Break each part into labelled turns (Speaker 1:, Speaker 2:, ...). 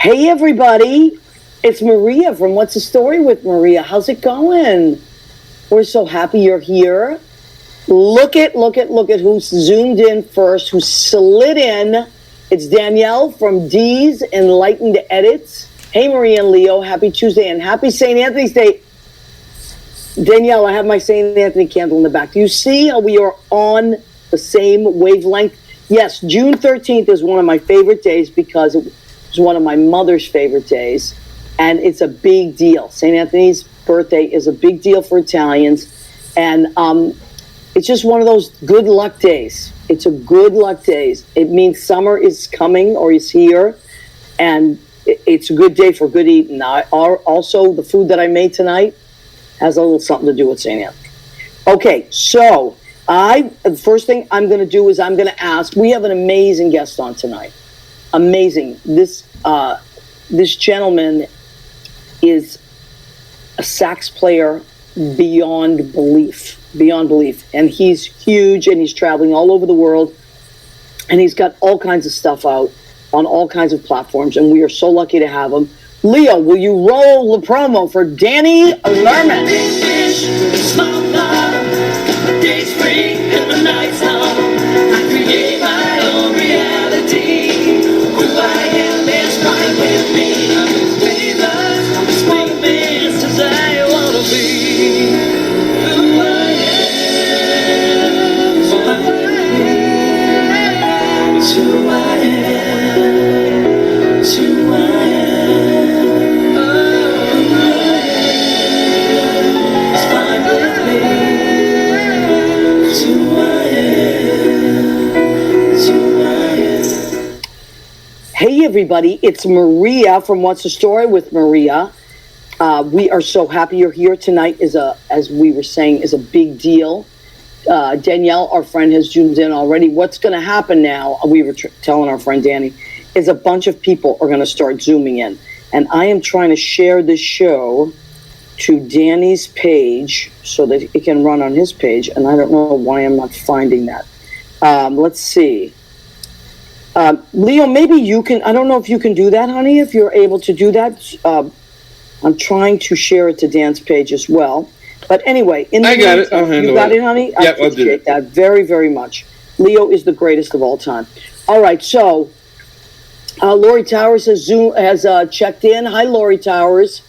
Speaker 1: Hey everybody, it's Maria from What's the Story with Maria. How's it going? We're so happy you're here. Look at who's zoomed in first, who slid in. It's Danielle from D's Enlightened Edits. Hey Maria and Leo, happy Tuesday and happy St. Anthony's Day. Danielle, I have my St. Anthony candle in the back. Do you see how we are on the same wavelength? Yes, June 13th is one of my favorite days because it was one of my mother's favorite days, and it's a big deal. St. Anthony's birthday is a big deal for Italians, and it's just one of those good luck days. It's a good luck days. It means summer is coming or is here, and it's a good day for good eating. Also, the food that I made tonight has a little something to do with St. Anthony. Okay, so the first thing I'm going to do is I'm going to ask. We have an amazing guest on tonight. Amazing. This gentleman is a sax player beyond belief, and he's huge, and he's traveling all over the world, and he's got all kinds of stuff out on all kinds of platforms, and we are so lucky to have him. Leo, will you roll the promo for Danny Lerman? Days free and the night's long. I create my own reality. Who I am is fine with me. I'm as famous, I'm as famous as I wanna be. Who I am, who I am, it's who I am, it's who I am. Oh, who I am, it's fine with me. Hey everybody, it's Maria from What's the Story with Maria. We are so happy you're here tonight. As we were saying, is a big deal. Danielle, our friend, has zoomed in already. What's going to happen now, we were telling our friend Danny, is a bunch of people are going to start zooming in. And I am trying to share this show to Danny's page so that it can run on his page. And I don't know why I'm not finding that. Let's see. Leo, maybe you can, I don't know if you can do that, honey, if you're able to do that. I'm trying to share it to Dan's page as well. But anyway, in the
Speaker 2: I got it. I'll handle it.
Speaker 1: You got it, honey?
Speaker 2: Yeah,
Speaker 1: I appreciate that very, very much. Leo is the greatest of all time. All right, so Lori Towers has checked in. Hi, Lori Towers.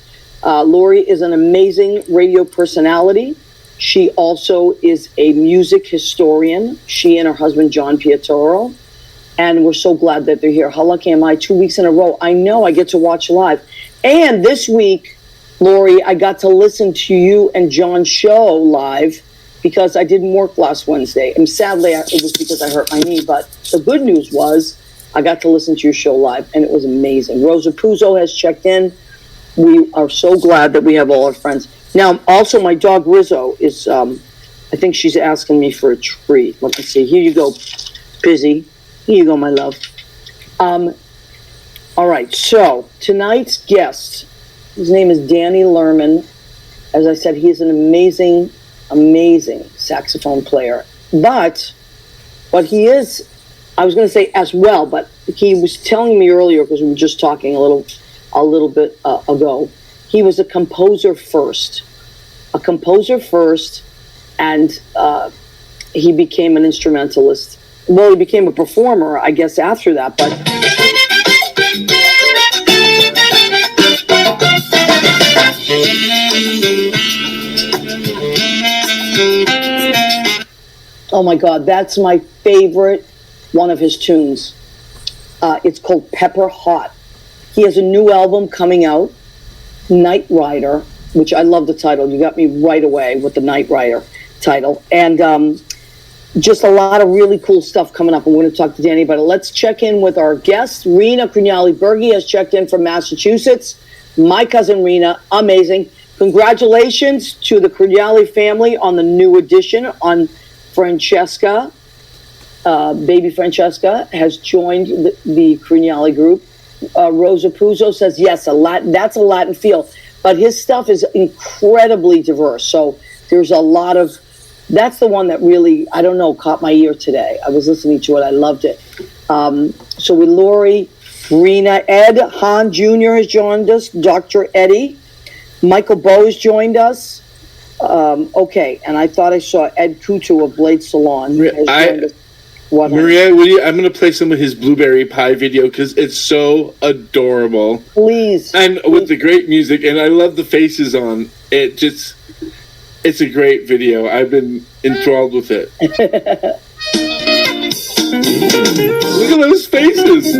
Speaker 1: Lori is an amazing radio personality. She also is a music historian. She and her husband, John Pietro. And we're so glad that they're here. How lucky am I? 2 weeks in a row. I know I get to watch live. And this week, Lori, I got to listen to you and John's show live because I didn't work last Wednesday. And sadly, it was because I hurt my knee. But the good news was I got to listen to your show live, and it was amazing. Rosa Puzo has checked in. We are so glad that we have all our friends. Now, also, my dog Rizzo is, I think she's asking me for a treat. Let me see. Here you go, Busy. Here you go, my love. All right, so tonight's guest, his name is Danny Lerman. As I said, he is an amazing, amazing saxophone player. But what he is, I was going to say as well, but he was telling me earlier, because we were just talking a little bit ago, he was a composer first. And he became an instrumentalist. Well, he became a performer, I guess, after that, but... Oh my God, that's my favorite one of his tunes. It's called Pepper Hot. He has a new album coming out, Night Rider, which I love the title. You got me right away with the Night Rider title. And just a lot of really cool stuff coming up. I'm going to talk to Danny about it. Let's check in with our guest. Rena Crugnali-Bergi has checked in from Massachusetts. My cousin Rena, amazing. Congratulations to the Crugnali family on the new addition on Francesca. Baby Francesca has joined the Crugnali group. Rosa Puzo says, yes, that's a Latin feel. But his stuff is incredibly diverse. So there's a lot of... That's the one that really, I don't know, caught my ear today. I was listening to it. I loved it. So with Lori, Rena, Ed Hahn Jr. has joined us. Dr. Eddie. Michael Bose joined us. Okay, and I thought I saw Ed Kutu of Blade Salon has joined us.
Speaker 2: Maria, I'm going to play some of his blueberry pie video because it's so adorable.
Speaker 1: Please.
Speaker 2: And with the great music, and I love the faces on it. It's a great video. I've been enthralled with it. Look at those faces.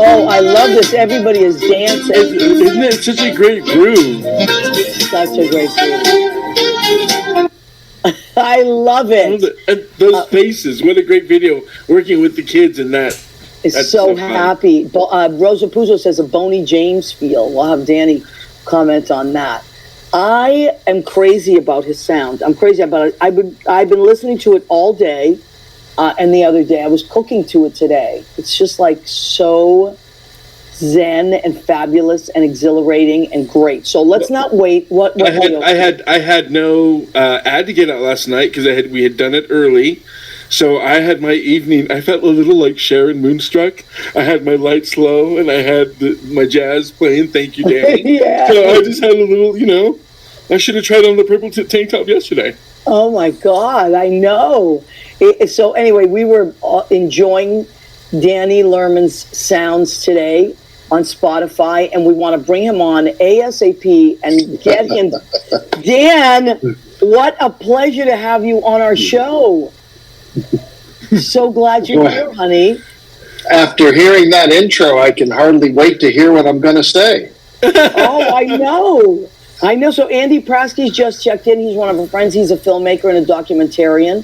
Speaker 1: Oh, I love this. Everybody is dancing.
Speaker 2: Isn't it such a great groove?
Speaker 1: Such a great groove. I love it.
Speaker 2: And those faces. What a great video. Working with the kids and that.
Speaker 1: Is so happy. Rosa Puzo says a Boney James feel. We'll have Danny comment on that. I am crazy about his sound. I'm crazy about it. I've been listening to it all day. And the other day, I was cooking to it today. It's just like so zen and fabulous and exhilarating and great. So let's not wait.
Speaker 2: I had no ad to get out last night because we had done it early. So I had my evening. I felt a little like Sharon Moonstruck. I had my lights low and I had my jazz playing. Thank you, Danny.
Speaker 1: Yeah.
Speaker 2: So I just had a little, I should have tried on the purple tank top yesterday.
Speaker 1: Oh my God, I know. So anyway, we were enjoying Danny Lerman's sounds today on Spotify, and we want to bring him on ASAP and get him. Dan, what a pleasure to have you on our show. So glad you're here, honey.
Speaker 3: After hearing that intro, I can hardly wait to hear what I'm going to say.
Speaker 1: Oh, I know. So Andy Prasky's just checked in. He's one of our friends. He's a filmmaker and a documentarian.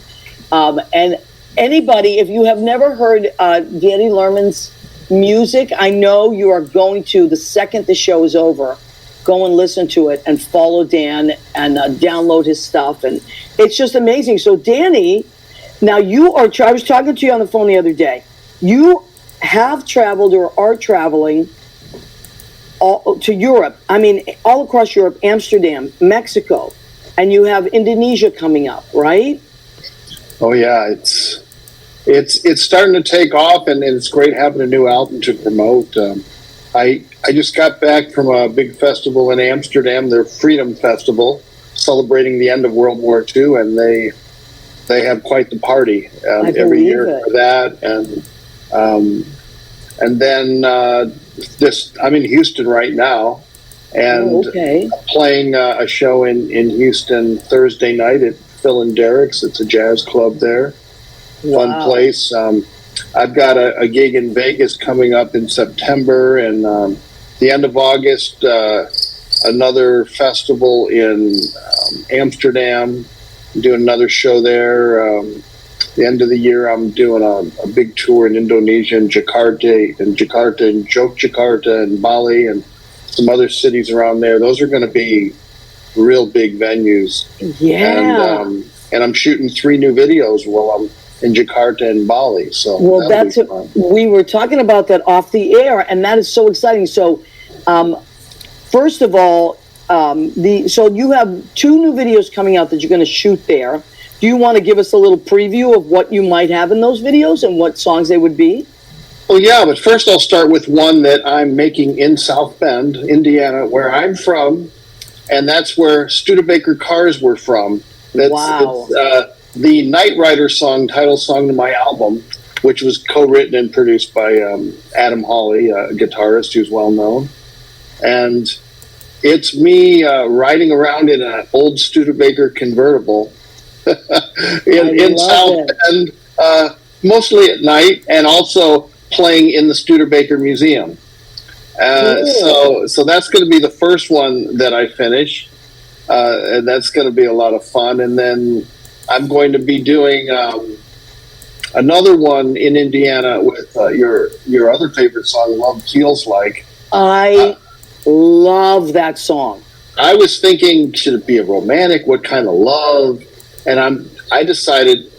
Speaker 1: And anybody, if you have never heard Danny Lerman's music, I know you are going to, the second the show is over, go and listen to it and follow Dan and download his stuff. And it's just amazing. So Danny, now I was talking to you on the phone the other day. You have traveled or are traveling to Europe. I mean, all across Europe, Amsterdam, Mexico, and you have Indonesia coming up, right?
Speaker 3: Oh yeah, it's starting to take off, and it's great having a new album to promote. I just got back from a big festival in Amsterdam, their Freedom Festival, celebrating the end of World War II, and they have quite the party every year for that. And then I'm in Houston right now, and playing a show in Houston Thursday night at Phil and Derek's. It's a jazz club there. Wow. Fun place. I've got a gig in Vegas coming up in September, and the end of August, another festival in Amsterdam. I'm doing another show there. The end of the year, I'm doing a big tour in Indonesia and Jakarta and Yogyakarta and Bali and some other cities around there. Those are going to be real big venues.
Speaker 1: Yeah.
Speaker 3: And I'm shooting 3 new videos while I'm in Jakarta and Bali. So
Speaker 1: we were talking about that off the air, and that is so exciting. So, first of all, so you have 2 new videos coming out that you're going to shoot there. Do you want to give us a little preview of what you might have in those videos and what songs they would be?
Speaker 3: Well, yeah, but first I'll start with one that I'm making in South Bend, Indiana, where I'm from, and that's where Studebaker cars were from.
Speaker 1: Wow.
Speaker 3: It's the Night Rider song, title song to my album, which was co-written and produced by Adam Hawley, a guitarist who's well known. And it's me riding around in an old Studebaker convertible in South Bend, mostly at night, and also playing in the Studebaker Museum. So that's going to be the first one that I finish, and that's going to be a lot of fun. And then I'm going to be doing another one in Indiana with your other favorite song, "Love Feels Like."
Speaker 1: I love that song.
Speaker 3: I was thinking, should it be a romantic? What kind of love? And I decided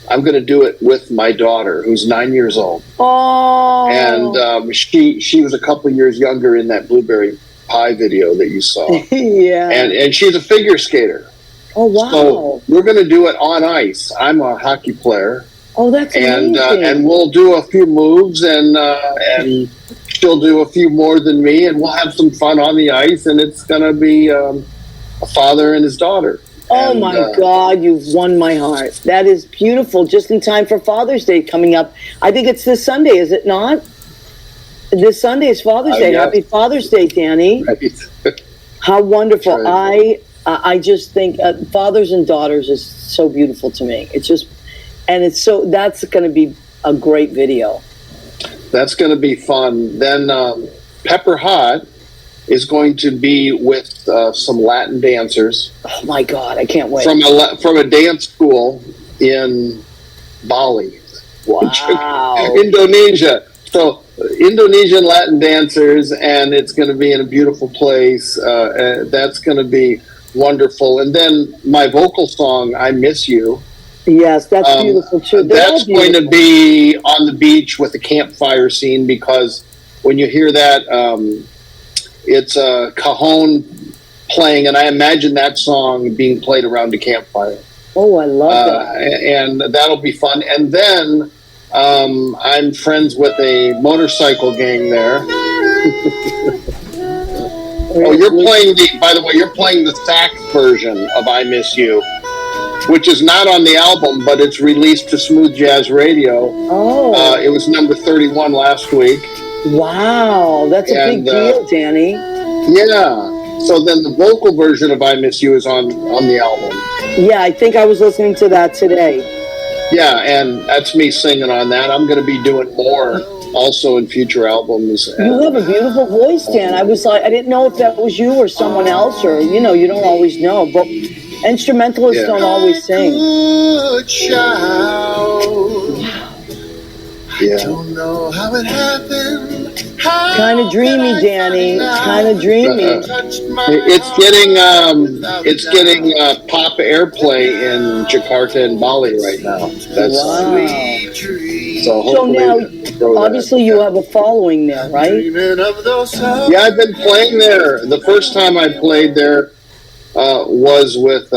Speaker 3: I'm going to do it with my daughter, who's 9 years old.
Speaker 1: Oh,
Speaker 3: And she was a couple years younger in that Blueberry Pie video that you saw.
Speaker 1: yeah.
Speaker 3: And she's a figure skater.
Speaker 1: Oh, wow.
Speaker 3: So we're going to do it on ice. I'm a hockey player.
Speaker 1: Oh, that's amazing.
Speaker 3: And we'll do a few moves, and she'll do a few more than me, and we'll have some fun on the ice, and it's going to be a father and his daughter.
Speaker 1: Oh,
Speaker 3: and,
Speaker 1: my God, you've won my heart. That is beautiful, just in time for Father's Day coming up. I think it's this Sunday, is it not? This Sunday is Father's Day.
Speaker 3: Yes.
Speaker 1: Happy Father's Day, Danny.
Speaker 3: Right.
Speaker 1: How wonderful.
Speaker 3: Right.
Speaker 1: I just think fathers and daughters is so beautiful to me. It's just, and it's so, that's going to be a great video.
Speaker 3: That's going to be fun. Then Pepper Hot is going to be with some Latin dancers.
Speaker 1: Oh my God, I can't wait.
Speaker 3: From a dance school in Bali.
Speaker 1: Wow.
Speaker 3: Indonesia. So Indonesian Latin dancers, and it's going to be in a beautiful place. That's going to be wonderful. And then my vocal song, "I Miss You."
Speaker 1: Yes, that's beautiful too.
Speaker 3: That's going to be on the beach with a campfire scene, because when you hear that, it's a cajon playing, and I imagine that song being played around a campfire.
Speaker 1: Oh, I love that.
Speaker 3: And that'll be fun. And then I'm friends with a motorcycle gang there. Oh, by the way, you're playing the sax version of "I Miss You," which is not on the album, but it's released to Smooth Jazz Radio.
Speaker 1: Oh.
Speaker 3: It was number 31 last week.
Speaker 1: Wow, that's a big deal, Danny.
Speaker 3: Yeah. So then the vocal version of "I Miss You" is on the album.
Speaker 1: Yeah, I think I was listening to that today.
Speaker 3: Yeah, and that's me singing on that. I'm going to be doing more also in future albums.
Speaker 1: You have a beautiful voice, Dan. I was like, I didn't know if that was you or someone else, or, you don't always know, but instrumentalists don't always sing.
Speaker 3: Good child.
Speaker 4: Yeah. I don't know how it happened.
Speaker 1: Kind of dreamy, Danny. It's kind of dreamy.
Speaker 3: It's getting pop airplay in Jakarta and Bali right now. That's
Speaker 1: wow.
Speaker 3: So
Speaker 1: now, obviously, you have a following there, right?
Speaker 3: Yeah, I've been playing there. The first time I played there was with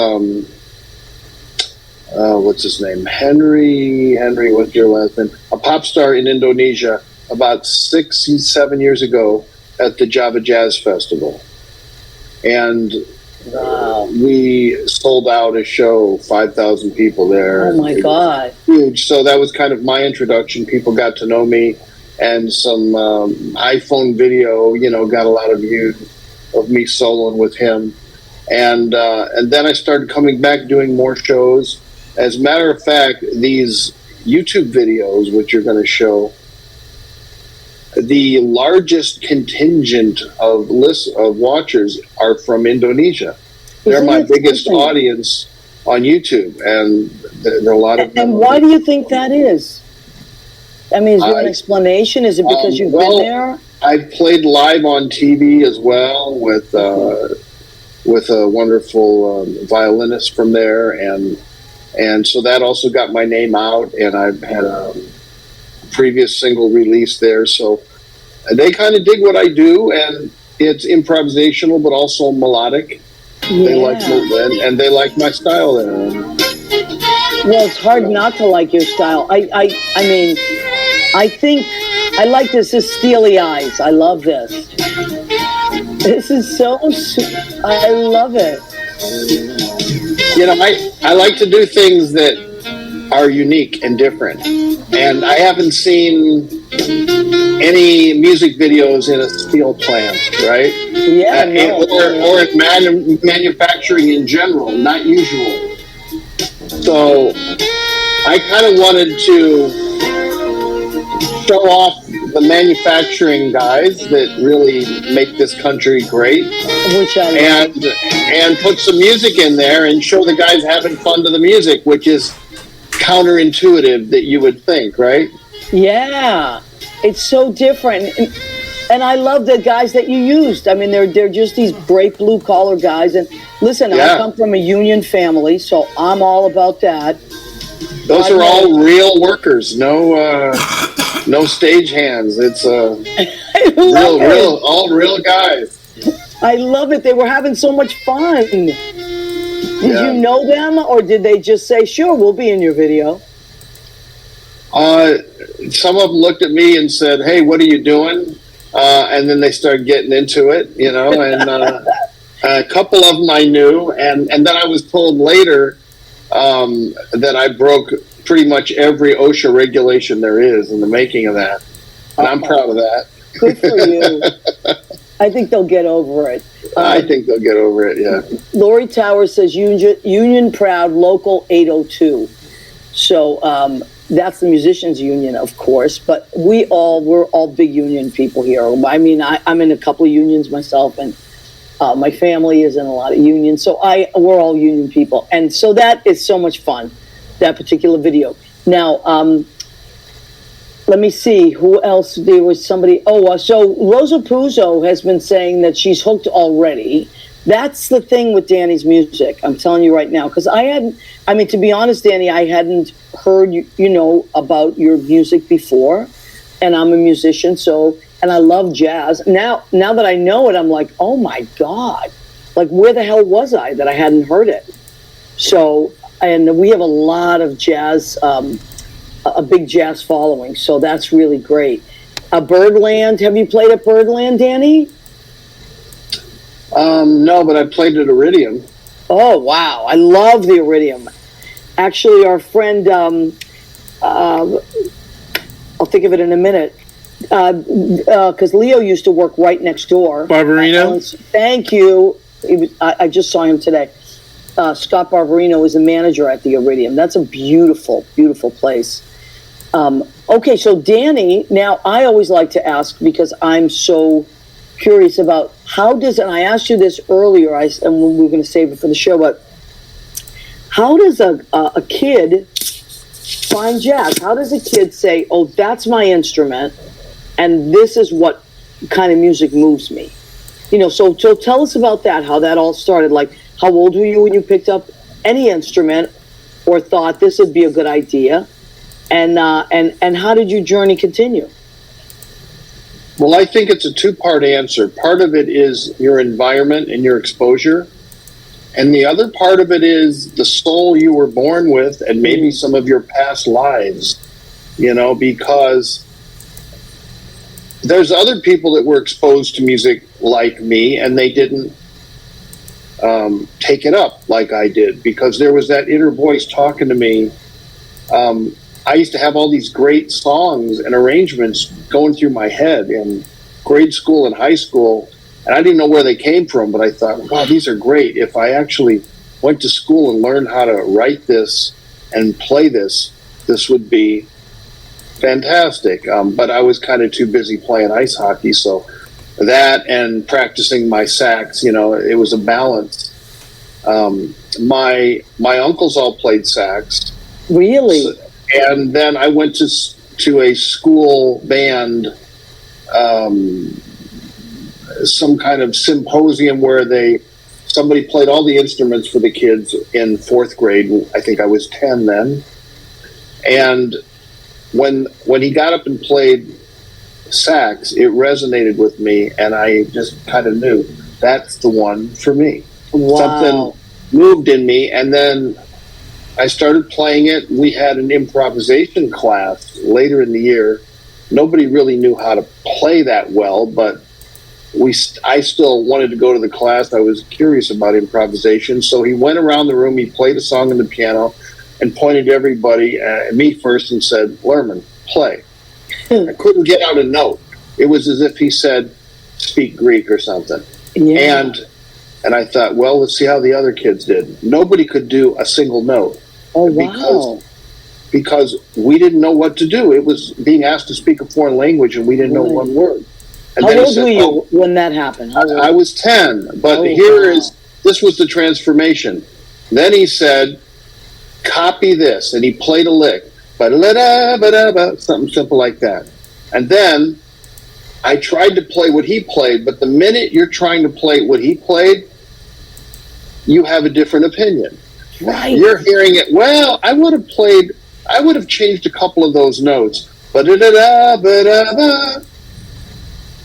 Speaker 3: what's his name? Henry, what's your last name? A pop star in Indonesia about 6-7 years ago at the Java Jazz Festival. And we sold out a show, 5,000 people there.
Speaker 1: Oh my God.
Speaker 3: Huge. So that was kind of my introduction. People got to know me, and some iPhone video, got a lot of views of me soloing with him. And then I started coming back doing more shows. As a matter of fact, these YouTube videos, which you're going to show, the largest contingent of watchers are from Indonesia. They're my biggest audience on YouTube, and there are a lot of them.
Speaker 1: And why do you think that is? I mean, is there an explanation? Is it because you've been there?
Speaker 3: I've played live on TV as well with a wonderful violinist from there, and so that also got my name out, and I've had a previous single release there, so they kind of dig what I do, and it's improvisational but also melodic.
Speaker 1: Yeah.
Speaker 3: They like my style there.
Speaker 1: Well, it's hard not to like your style. I mean, I think I like this steely eyes. I love this. This is so I love it.
Speaker 3: I like to do things that are unique and different, and I haven't seen any music videos in a steel plant, right?
Speaker 1: Yeah,
Speaker 3: or in manufacturing in general, not usual. So I kind of wanted to show off the manufacturing guys that really make this country great, and put some music in there and show the guys having fun to the music, which is counterintuitive that you would think, right?
Speaker 1: Yeah, it's so different. And I love the guys that you used. I mean, they're just these great blue collar guys. And listen, I come from a union family, so I'm all about that.
Speaker 3: Those are all real workers. No stage hands. It's all real guys.
Speaker 1: I love it. They were having so much fun. Did you know them, or did they just say, "Sure, we'll be in your video"?
Speaker 3: Some of them looked at me and said, "Hey, what are you doing?" And then they started getting into it, you know. And a couple of them I knew, and then I was told later that I broke pretty much every OSHA regulation there is in the making of that, and I'm proud of that.
Speaker 1: Good for you. I think they'll get over it.
Speaker 3: I think they'll get over it, yeah.
Speaker 1: Lori Towers says union proud, local 802. So that's the musicians union, of course, but we're all big union people here. I mean, I'm in a couple of unions myself, and my family is in a lot of unions, so we're all union people. And so that is so much fun, that particular video. Now, let me see, who else? There was somebody, so Rosa Puzo has been saying that she's hooked already. That's the thing with Danny's music, I'm telling you right now, because to be honest, Danny, I hadn't heard, about your music before, and I'm a musician, and I love jazz. Now that I know it, I'm like, oh my God, like where the hell was I that I hadn't heard it? So, and we have a lot of jazz, a big jazz following, so that's really great. Birdland, have you played at Birdland, Danny?
Speaker 3: No, but I played at Iridium.
Speaker 1: Oh, wow. I love the Iridium. Actually, our friend, I'll think of it in a minute, because Leo used to work right next door.
Speaker 2: Barbarino?
Speaker 1: Thank you. I just saw him today. Scott Barbarino is a manager at the Iridium. That's a beautiful, beautiful place. Okay, so Danny, now I always like to ask, because I'm so curious about and I asked you this earlier, and we were going to save it for the show, but how does a kid find jazz? How does a kid say, oh, that's my instrument, and this is what kind of music moves me? So tell us about that, how that all started. Like, how old were you when you picked up any instrument or thought this would be a good idea? And how did your journey continue?
Speaker 3: Well, I think it's a two-part answer. Part of it is your environment and your exposure. And the other part of it is the soul you were born with and maybe some of your past lives, because there's other people that were exposed to music like me, and they didn't take it up like I did, because there was that inner voice talking to me. I used to have all these great songs and arrangements going through my head in grade school and high school, and I didn't know where they came from, but I thought, wow, these are great. If I actually went to school and learned how to write this and play this would be fantastic. But I was kind of too busy playing ice hockey, so that and practicing my sax, it was a balance. My uncles all played sax.
Speaker 1: Really?
Speaker 3: And then I went to a school band, some kind of symposium where somebody played all the instruments for the kids in fourth grade. I think I was 10 then. And when he got up and played sax, it resonated with me, and I just kind of knew that's the one for me.
Speaker 1: Wow.
Speaker 3: Something moved in me, and then I started playing it. We had an improvisation class later in the year. Nobody really knew how to play that well, but I still wanted to go to the class. I was curious about improvisation. So he went around the room, he played a song on the piano, and pointed to everybody, me first, and said, Lerman, play. I couldn't get out a note. It was as if he said, speak Greek or something.
Speaker 1: Yeah.
Speaker 3: And I thought, well, let's see how the other kids did. Nobody could do a single note.
Speaker 1: Oh, wow.
Speaker 3: because we didn't know what to do. It was being asked to speak a foreign language, and we didn't know one word. And
Speaker 1: How old were you when that happened?
Speaker 3: I was 10, but this was the transformation. Then he said, copy this, and he played a lick, something simple like that. And then I tried to play what he played, but the minute you're trying to play what he played, you have a different opinion.
Speaker 1: Right.
Speaker 3: You're hearing it, well, I would have changed a couple of those notes.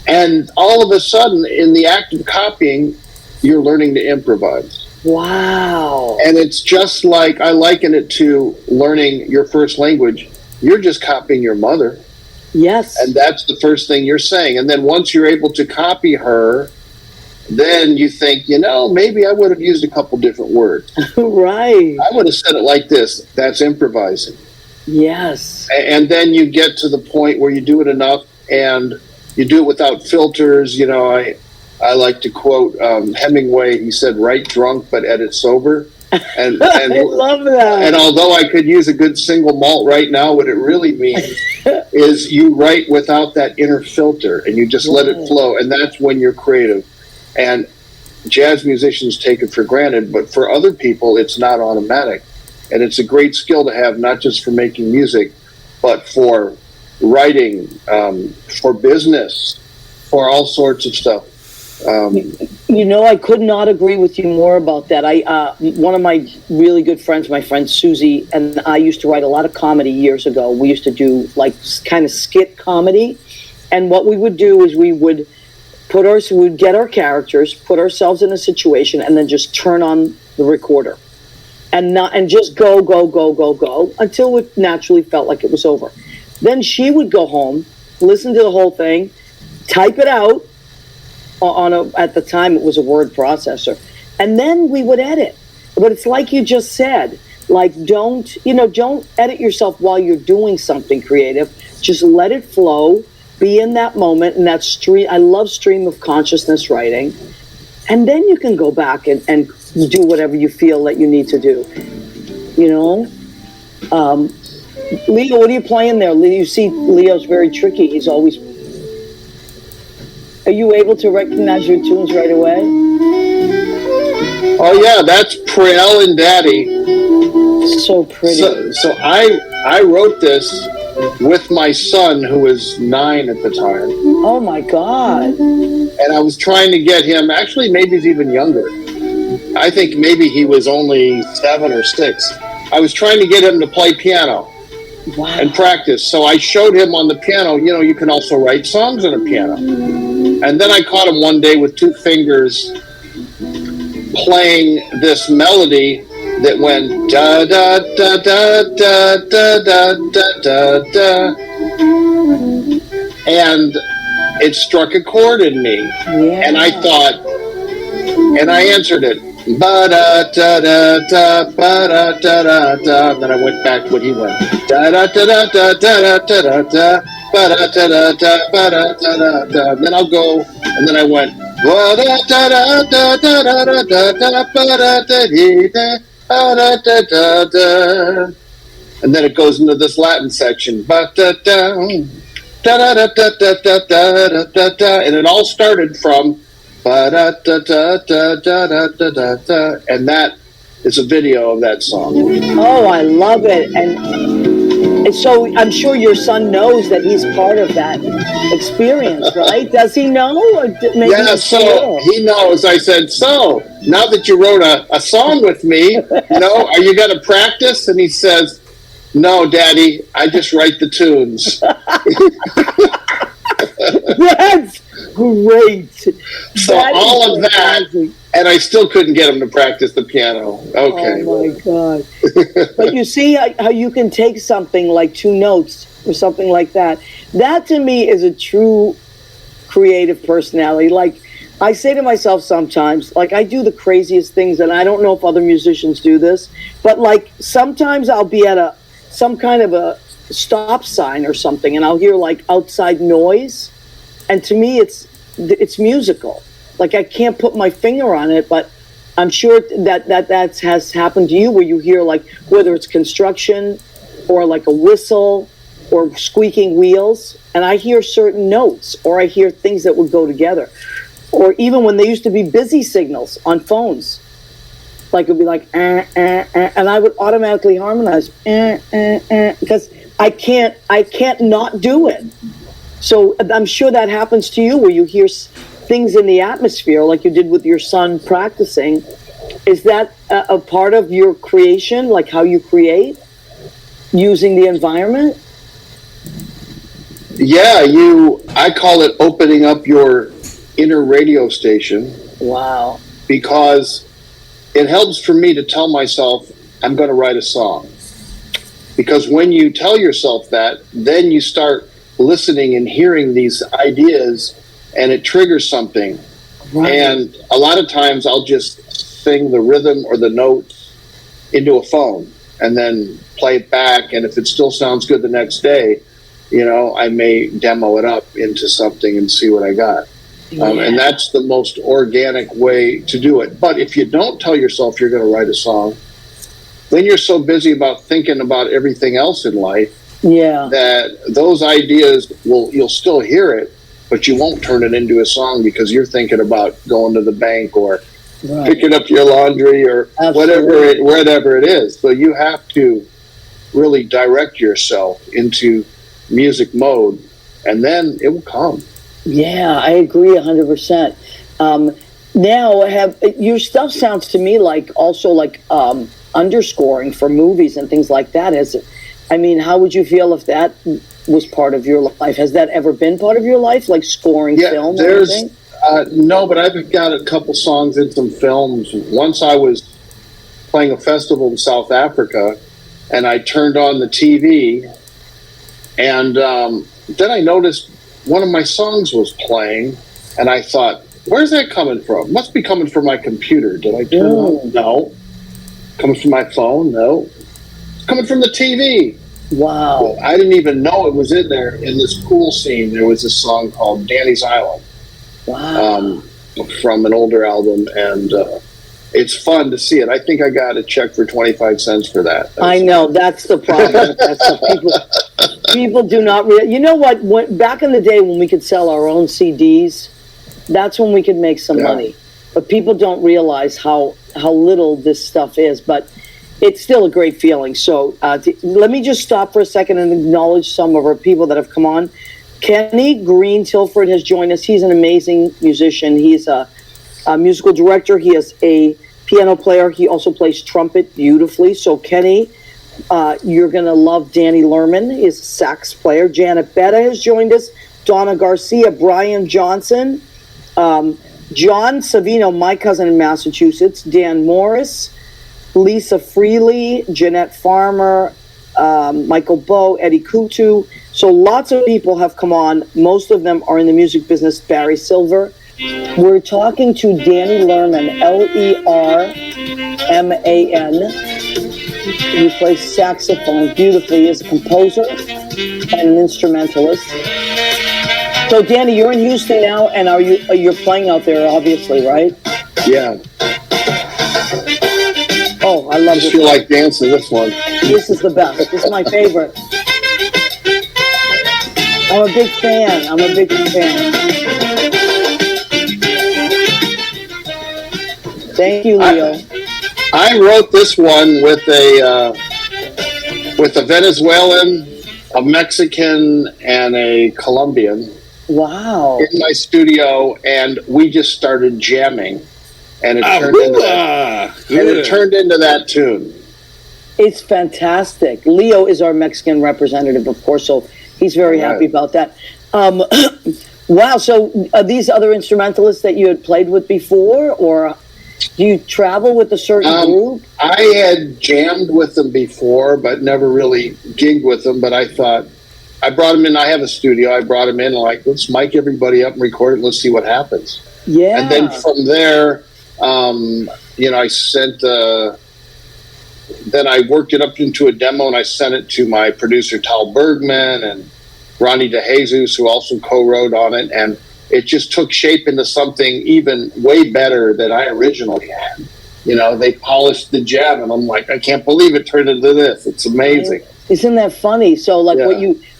Speaker 3: And all of a sudden, in the act of copying, you're learning to improvise.
Speaker 1: Wow.
Speaker 3: And it's just like, I liken it to learning your first language. You're just copying your mother.
Speaker 1: Yes.
Speaker 3: And that's the first thing you're saying. And then once you're able to copy her, then you think, maybe I would have used a couple different words.
Speaker 1: Right.
Speaker 3: I would have said it like this. That's improvising.
Speaker 1: Yes.
Speaker 3: And then you get to the point where you do it enough and you do it without filters. I like to quote Hemingway. He said, write drunk, but edit sober. And
Speaker 1: I love that.
Speaker 3: And although I could use a good single malt right now, what it really means is you write without that inner filter and you just let it flow. And that's when you're creative. And jazz musicians take it for granted, but for other people, it's not automatic. And it's a great skill to have, not just for making music, but for writing, for business, for all sorts of stuff.
Speaker 1: I could not agree with you more about that. One of my really good friends, my friend Susie, and I used to write a lot of comedy years ago. We used to do like kind of skit comedy. And what we would do is we would get our characters, put ourselves in a situation, and then just turn on the recorder. And just go until it naturally felt like it was over. Then she would go home, listen to the whole thing, type it out at the time it was a word processor, and then we would edit. But it's like you just said, like don't edit yourself while you're doing something creative. Just let it flow, be in that moment, and that stream. I love stream of consciousness writing, and then you can go back and do whatever you feel that you need to do. Leo, what are you playing there? You see, Leo's very tricky. He's always. Are you able to recognize your tunes right away?
Speaker 3: Oh yeah, that's Prel and Daddy.
Speaker 1: So pretty.
Speaker 3: So I wrote this with my son, who was 9 at the time.
Speaker 1: Oh my God.
Speaker 3: And I was trying to get him, actually maybe he's even younger. I think maybe he was only 7 or 6. I was trying to get him to play piano.
Speaker 1: Wow.
Speaker 3: And practice. So I showed him on the piano, you can also write songs on a piano. And then I caught him one day with 2 fingers playing this melody that went da da da da da da da da da, and it struck a chord in me.
Speaker 1: Yeah.
Speaker 3: And I thought, and I answered it, ba da da da da ba da da da da. And then I went back what he went, da da da da da da da da da. Ba da da da da ba da da da da. And then I'll go, and then I went ba da da da da da da da da ba da da dee da ba da da da da. And then it goes into this Latin section, ba da da da da da da da da da da. And it all started from ba da da da da da da da da. And that is a video of that song.
Speaker 1: Oh, I love it. And so I'm sure your son knows that he's part of that experience, right? Does he know? Or
Speaker 3: yeah, so he knows. I said, so now that you wrote a song with me, are you going to practice? And he says, no, Daddy, I just write the tunes.
Speaker 1: That's great.
Speaker 3: So all of that, and I still couldn't get him to practice the piano. Okay.
Speaker 1: Oh my God. But you see how you can take something like 2 notes or something like that. That to me is a true creative personality. Like I say to myself sometimes, like I do the craziest things, and I don't know if other musicians do this, but like sometimes I'll be at some kind of a stop sign or something, and I'll hear like outside noise, and to me it's musical. Like I can't put my finger on it, but I'm sure that has happened to you, where you hear like whether it's construction or like a whistle or squeaking wheels, and I hear certain notes, or I hear things that would go together. Or even when there used to be busy signals on phones, like it'd be like, and I would automatically harmonize, because I can't not do it. So I'm sure that happens to you, where you hear things in the atmosphere, like you did with your son practicing. Is that a part of your creation, like how you create, using the environment?
Speaker 3: Yeah, I call it opening up your inner radio station.
Speaker 1: Wow.
Speaker 3: Because it helps for me to tell myself I'm going to write a song. Because when you tell yourself that, then you start listening and hearing these ideas, and it triggers something. Right. And a lot of times I'll just sing the rhythm or the note into a phone and then play it back. And if it still sounds good the next day, I may demo it up into something and see what I got. Yeah. And that's the most organic way to do it. But if you don't tell yourself you're going to write a song, then you're so busy about thinking about everything else in life, that those ideas you'll still hear it, but you won't turn it into a song because you're thinking about going to the bank or picking up your laundry or whatever it is. So you have to really direct yourself into music mode, and then it will come.
Speaker 1: Yeah, I agree 100%. Now, your stuff sounds to me like also like underscoring for movies and things like that. How would you feel if that was part of your life? Has that ever been part of your life, like scoring film?
Speaker 3: No, but I've got a couple songs in some films. Once I was playing a festival in South Africa, and I turned on the TV, and then I noticed one of my songs was playing, and I thought, where's that coming from? Must be coming from my computer. Did I turn it on? No. Coming from my phone? No. It's coming from the TV.
Speaker 1: Wow.
Speaker 3: I didn't even know it was in there. In this pool scene, there was a song called Danny's Island.
Speaker 1: Wow.
Speaker 3: From an older album, and it's fun to see it. I think I got a check for 25 cents for that.
Speaker 1: I know, that's the problem. People do not realize. You know what? Back in the day when we could sell our own CDs, that's when we could make some money. But people don't realize how little this stuff is. But it's still a great feeling. So let me just stop for a second and acknowledge some of our people that have come on. Kenny Green Tilford has joined us. He's an amazing musician. He's a musical director. He is a piano player. He also plays trumpet beautifully. So Kenny, you're going to love Danny Lerman. He's a sax player. Janet Betta has joined us. Donna Garcia, Brian Johnson, John Savino, my cousin in Massachusetts, Dan Morris, Lisa Freely, Jeanette Farmer, Michael Bowe, Eddie Kutu. So lots of people have come on. Most of them are in the music business. Barry Silver. We're talking to Danny Lerman, Lerman, who plays saxophone beautifully. He is a composer and an instrumentalist. So, Danny, you're in Houston now, and you're playing out there, obviously, right?
Speaker 3: Yeah.
Speaker 1: Oh, I love it.
Speaker 3: I just feel like dancing this one.
Speaker 1: This is the best. This is my favorite. I'm a big fan. Thank you, Leo.
Speaker 3: I wrote this one with a Venezuelan, a Mexican, and a Colombian.
Speaker 1: Wow.
Speaker 3: In my studio, and we just started jamming, and it turned into that tune.
Speaker 1: It's fantastic. Leo is our Mexican representative, of course, so he's very happy about that. Wow. So are these other instrumentalists that you had played with before, or do you travel with a certain group?
Speaker 3: I had jammed with them before, but never really gigged with them. But I thought, I brought them in. I have a studio. I brought them in, like, let's mic everybody up and record it. Let's see what happens.
Speaker 1: Yeah.
Speaker 3: And then from there, I sent. Then I worked it up into a demo, and I sent it to my producer Tal Bergman and Ronnie DeJesus, who also co-wrote on it, and it just took shape into something even way better than I originally had. They polished the jam, and I'm like, I can't believe it turned into this. It's amazing.
Speaker 1: Isn't that funny? So, like,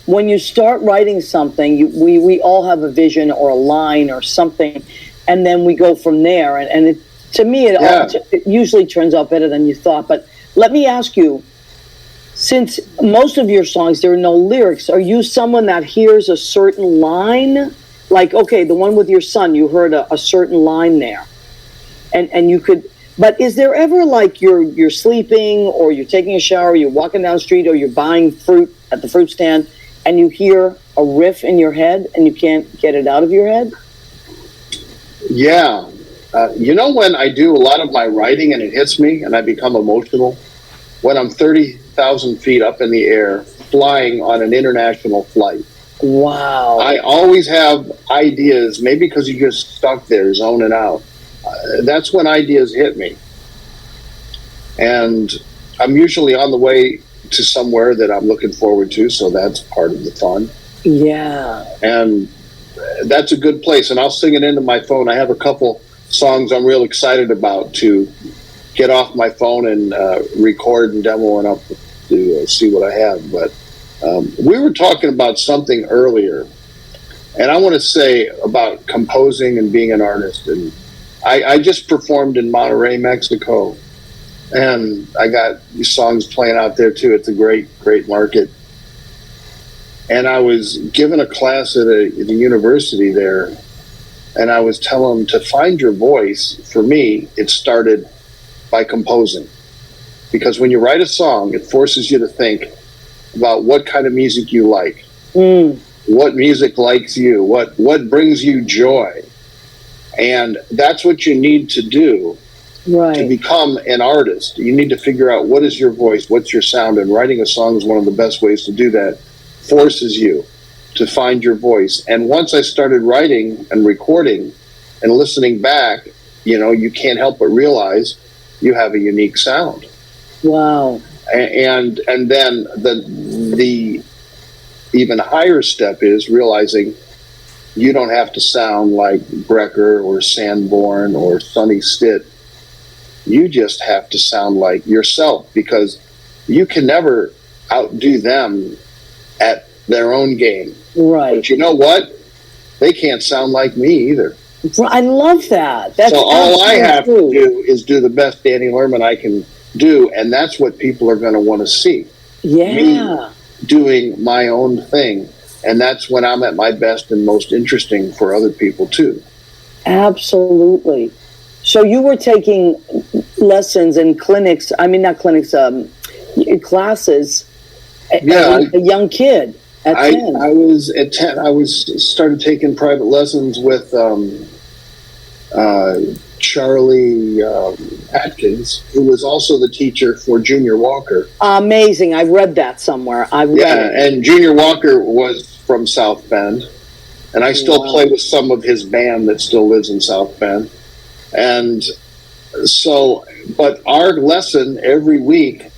Speaker 1: when you start writing something, we all have a vision or a line or something, and then we go from there. And it, to me, it usually turns out better than you thought. But let me ask you, since most of your songs, there are no lyrics, are you someone that hears a certain line? Like, okay, the one with your son, you heard a certain line there. And you could, but is there ever like you're sleeping or you're taking a shower, you're walking down the street or you're buying fruit at the fruit stand and you hear a riff in your head and you can't get it out of your head?
Speaker 3: Yeah. You know, when I do a lot of my writing and it hits me and I become emotional, when I'm 30,000 feet up in the air flying on an international flight.
Speaker 1: Wow.
Speaker 3: I always have ideas, maybe because you're just stuck there zoning out. That's when ideas hit me. And I'm usually on the way to somewhere that I'm looking forward to, so that's part of the fun.
Speaker 1: Yeah.
Speaker 3: And that's a good place, and I'll sing it into my phone. I have a couple songs I'm real excited about to get off my phone and record and demo it up to see what I have. But we were talking about something earlier, and I want to say about composing and being an artist. And I just performed in Monterrey, Mexico, and I got these songs playing out there too. It's a great market. And I was given a class at a university there, and I was telling them to find your voice. For me, it started by composing. Because when you write a song, it forces you to think about what kind of music you like. What music likes you, what brings you joy. And that's what you need to do to become an artist. You need to figure out what is your voice, what's your sound, and writing a song is one of the best ways to do that. Forces you to find your voice. And once I started writing and recording and listening back, you know, you can't help but realize you have a unique sound.
Speaker 1: Wow.
Speaker 3: And then the even higher step is realizing you don't have to sound like Brecker or Sanborn or Sonny Stitt. You just have to sound like yourself, because you can never outdo them at their own game.
Speaker 1: Right.
Speaker 3: But you know what? They can't sound like me either.
Speaker 1: I love that. That's
Speaker 3: so all I have to do is do the best Danny Lerman I can do, and that's what people are going to want to see.
Speaker 1: Yeah.
Speaker 3: Me doing my own thing. And that's when I'm at my best and most interesting for other people too.
Speaker 1: Absolutely. So you were taking lessons and clinics, I mean, not clinics, classes as a young kid at 10.
Speaker 3: I was at 10. I started taking private lessons with Charlie Atkins, who was also the teacher for Junior Walker.
Speaker 1: Amazing. I read that somewhere.
Speaker 3: And Junior Walker was from South Bend, and I still play with some of his band that still lives in South Bend. And so, but our lesson every week,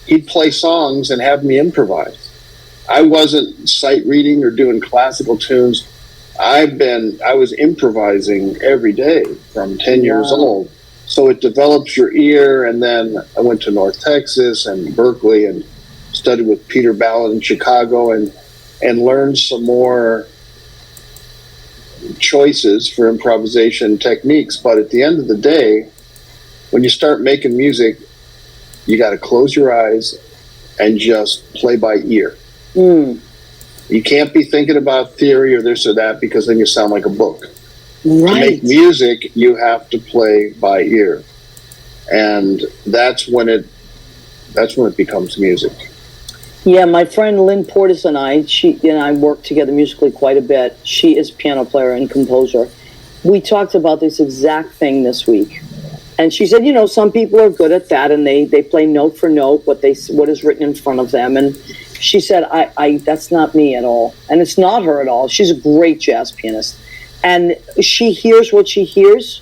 Speaker 3: he'd play songs and have me improvise. I wasn't sight reading or doing classical tunes. I was improvising every day from 10 years old. So it develops your ear. And then I went to North Texas and Berkeley and studied with Peter Ballard in Chicago and learned some more choices for improvisation techniques. But at the end of the day, when you start making music, you got to close your eyes and just play by ear. You can't be thinking about theory or this or that, because then you sound like a book. To make music, you have to play by ear, and that's when it becomes music.
Speaker 1: Yeah, my friend Lynn Portis and I work together musically quite a bit. She is a piano player and composer. We talked about this exact thing this week. And she said, you know, some people are good at that, and they play note for note what is written in front of them. And she said, I that's not me at all. And it's not her at all. She's a great jazz pianist. And she hears what she hears,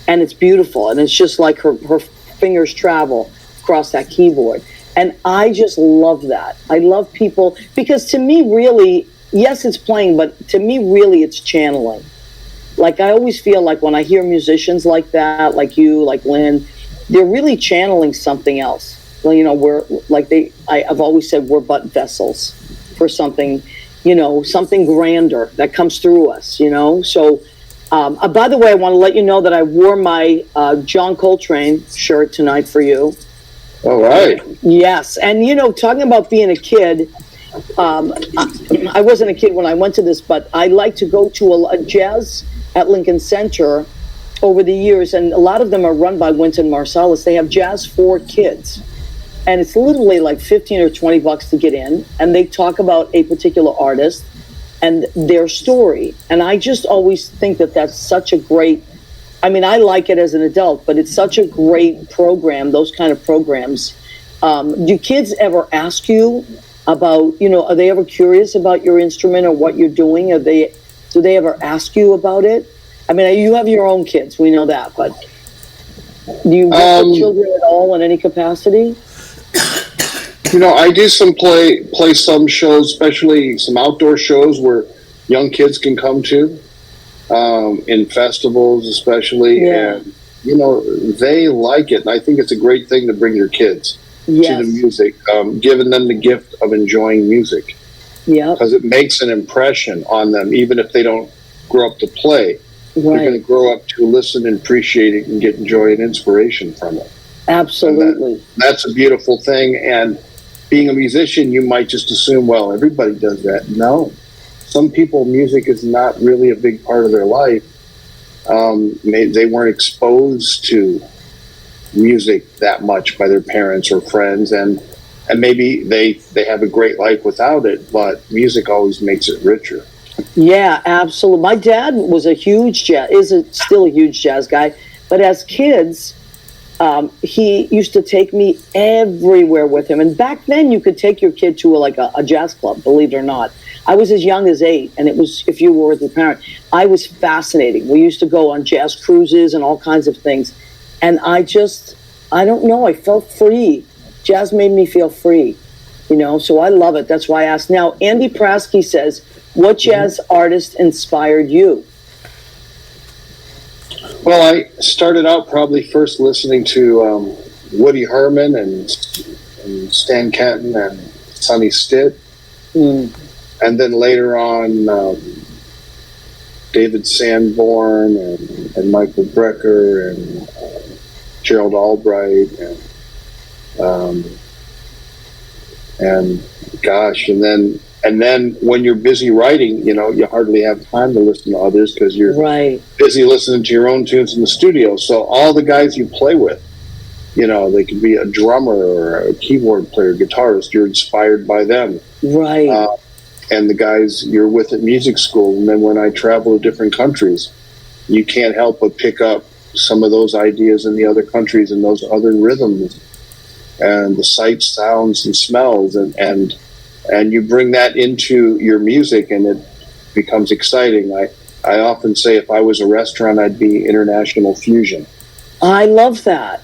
Speaker 1: and it's beautiful. And it's just like her fingers travel across that keyboard. And I just love that. I love people, because to me, really, yes, it's playing, but to me, really, it's channeling. Like, I always feel like when I hear musicians like that, like you, like Lynn, they're really channeling something else. well, we're like I've always said we're but vessels for something, something grander that comes through us, So, by the way, I want to let you know that I wore my John Coltrane shirt tonight for you.
Speaker 3: All right.
Speaker 1: Yes. And, talking about being a kid, I wasn't a kid when I went to this, but I like to go to a jazz at Lincoln Center over the years, and a lot of them are run by Wynton Marsalis. They have jazz for kids, and it's literally like 15 or 20 bucks to get in, and they talk about a particular artist and their story. And I just always think that that's such a great, I mean, I like it as an adult, but it's such a great program, those kind of programs. Do kids ever ask you about, are they ever curious about your instrument or what you're doing? Do they ever ask you about it? I mean, you have your own kids, we know that, but do you work with children at all in any capacity?
Speaker 3: I do play some shows, especially some outdoor shows where young kids can come to, in festivals especially, and they like it, and I think it's a great thing to bring your kids to the music, giving them the gift of enjoying music, because it makes an impression on them, even if they don't grow up to play. They're going to grow up to listen and appreciate it and get joy and inspiration from it.
Speaker 1: Absolutely.
Speaker 3: That's a beautiful thing. And being a musician, you might just assume, well, everybody does that. No. Some people, music is not really a big part of their life. They weren't exposed to music that much by their parents or friends, and maybe they have a great life without it, but music always makes it richer.
Speaker 1: Yeah, absolutely. My dad was still a huge jazz guy, but as kids, he used to take me everywhere with him. And back then, you could take your kid to a jazz club, believe it or not. I was as young as 8, and it was, if you were with your parent, I was fascinating. We used to go on jazz cruises and all kinds of things. And I don't know, I felt free. Jazz made me feel free, so I love it. That's why I asked. Now, Andy Prasky says, what jazz artist inspired you?
Speaker 3: Well, I started out probably first listening to Woody Herman and Stan Kenton and Sonny Stitt. And then later on, David Sanborn and Michael Brecker and Gerald Albright and then when you're busy writing, you hardly have time to listen to others because you're busy listening to your own tunes in the studio. So all the guys you play with, they could be a drummer or a keyboard player, guitarist. You're inspired by them.
Speaker 1: Right.
Speaker 3: And the guys you're with at music school. And then when I travel to different countries, you can't help but pick up some of those ideas in the other countries and those other rhythms and the sights, sounds, and smells. And you bring that into your music, and it becomes exciting. I often say if I was a restaurant, I'd be International Fusion.
Speaker 1: I love that.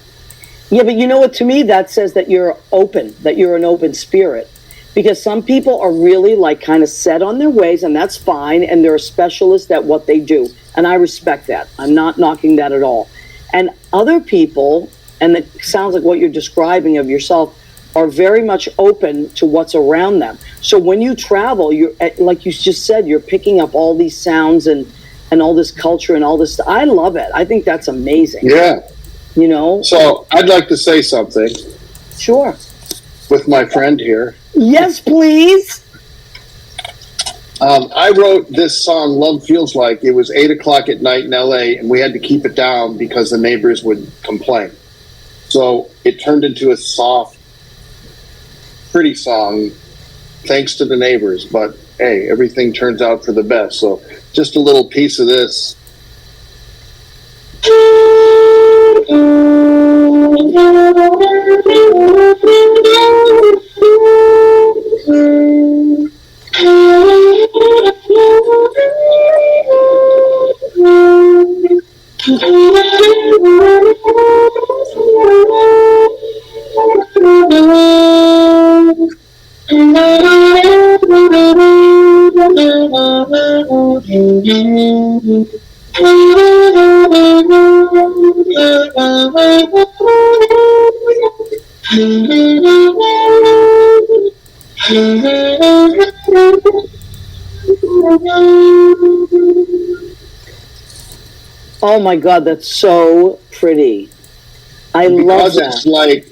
Speaker 1: Yeah, but you know what? To me, that says that you're open, that you're an open spirit. Because some people are really kind of set on their ways, and that's fine, and they're a specialist at what they do. And I respect that. I'm not knocking that at all. And other people, and it sounds like what you're describing of yourself, are very much open to what's around them. So when you travel, you're, like you just said, you're picking up all these sounds and all this culture and all this. I love it. I think that's amazing.
Speaker 3: Yeah. So I'd like to say something.
Speaker 1: Sure.
Speaker 3: With my friend here.
Speaker 1: Yes, please.
Speaker 3: I wrote this song, Love Feels Like. It was 8 o'clock at night in LA, and we had to keep it down because the neighbors would complain. So it turned into a soft, pretty song, thanks to the neighbors. But hey, everything turns out for the best. So just a little piece of this.
Speaker 1: Oh my God, that's so pretty. I love that.
Speaker 3: It's like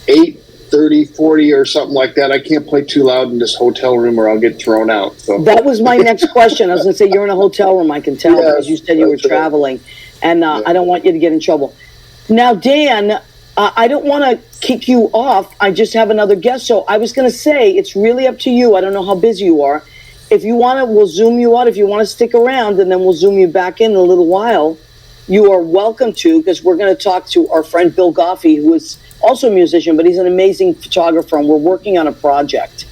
Speaker 3: 8:30, 40 or something like that. I can't play too loud in this hotel room or I'll get thrown out. So
Speaker 1: that was my next question. I was going to say, you're in a hotel room, I can tell, because you said you were traveling. And I don't want you to get in trouble. Now, Dan, I don't want to kick you off. I just have another guest. So I was going to say, it's really up to you. I don't know how busy you are. If you want to, we'll Zoom you out. If you want to stick around, and then we'll Zoom you back in a little while, you are welcome to, because we're going to talk to our friend Bill Goffi, who is also a musician, but he's an amazing photographer, and we're working on a project.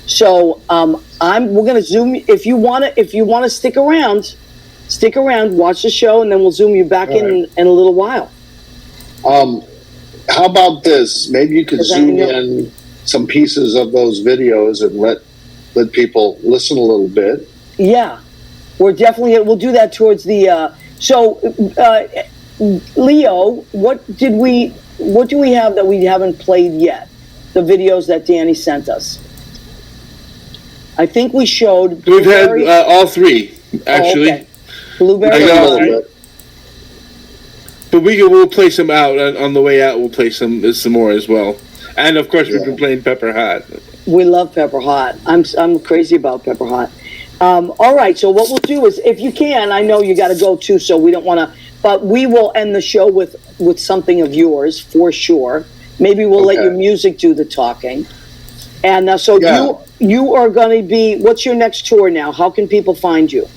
Speaker 1: So we're going to Zoom. If you want to stick around, watch the show, and then we'll Zoom you back in a little while.
Speaker 3: How about this? Maybe you could zoom in some pieces of those videos and let people listen a little bit.
Speaker 1: Yeah, we'll do that towards the. Leo, what do we have that we haven't played yet? The videos that Danny sent us. I think we showed.
Speaker 2: We've had all three, actually.
Speaker 1: Oh, okay. Blueberry.
Speaker 2: But we'll play some out on the way out. We'll play some more as well, and of course we've been playing Pepper Hot.
Speaker 1: We love Pepper Hot. I'm crazy about Pepper Hot. All right. So what we'll do is, if you can, I know you got to go too, so we don't want to. But we will end the show with something of yours for sure. Maybe we'll let your music do the talking. And you are going to be. What's your next tour now? How can people find you?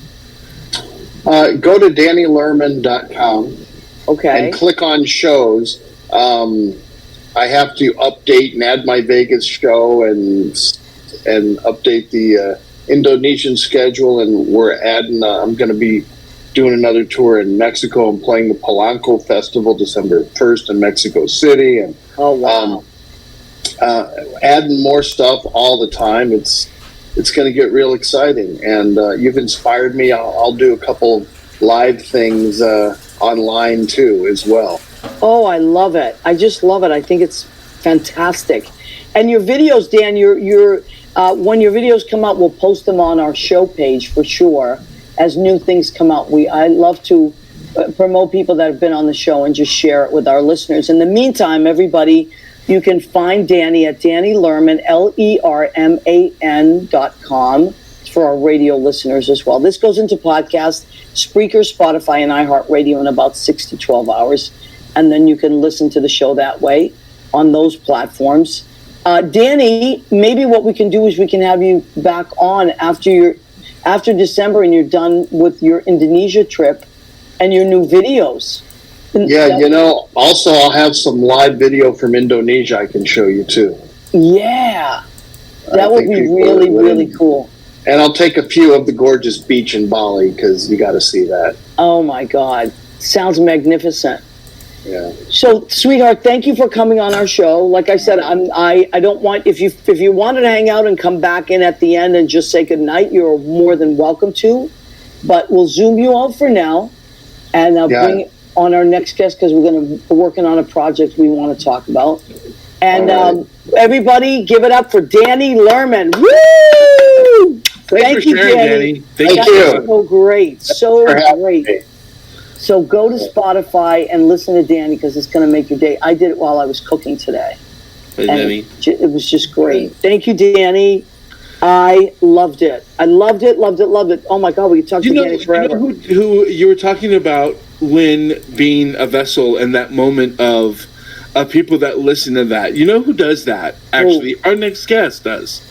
Speaker 3: Go to DannyLerman.com.
Speaker 1: Okay.
Speaker 3: And click on shows. I have to update and add my Vegas show and update the Indonesian schedule, and we're adding. I'm going to be doing another tour in Mexico and playing the Polanco Festival December 1st in Mexico City, and adding more stuff all the time. It's going to get real exciting, and you've inspired me. I'll do a couple of live things online too as well.
Speaker 1: Oh, I love it. I just love it. I think it's fantastic. And your videos, Dan, when your videos come out, we'll post them on our show page for sure as new things come out. I love to promote people that have been on the show and just share it with our listeners. In the meantime, everybody, you can find Danny at Danny Lerman, LERMAN.com. For our radio listeners as well. This goes into podcast, Spreaker, Spotify, and iHeartRadio in about 6 to 12 hours. And then you can listen to the show that way on those platforms. Danny, maybe what we can do is we can have you back on after December and you're done with your Indonesia trip and your new videos.
Speaker 3: Yeah, also I'll have some live video from Indonesia I can show you too.
Speaker 1: Yeah, that would be really, really cool.
Speaker 3: And I'll take a few of the gorgeous beach in Bali because you got to see that.
Speaker 1: Oh my God, sounds magnificent.
Speaker 3: Yeah.
Speaker 1: So, sweetheart, thank you for coming on our show. Like I said, I don't want if you wanted to hang out and come back in at the end and just say goodnight, you're more than welcome to. But we'll Zoom you out for now, and I'll bring on our next guest because we're going to be working on a project we want to talk about. And everybody, give it up for Danny Lerman. Woo!
Speaker 2: Thank you, Danny.
Speaker 3: Thank you.
Speaker 1: So great. So great. So go to Spotify and listen to Danny because it's going to make your day. I did it while I was cooking today.
Speaker 2: Hey, Danny.
Speaker 1: It was just great. Thank you, Danny. I loved it. I loved it. Oh my God, we could talk to Danny forever.
Speaker 2: You know who you were talking about when being a vessel and that moment of people that listen to that. You know who does that? Actually, our next guest does.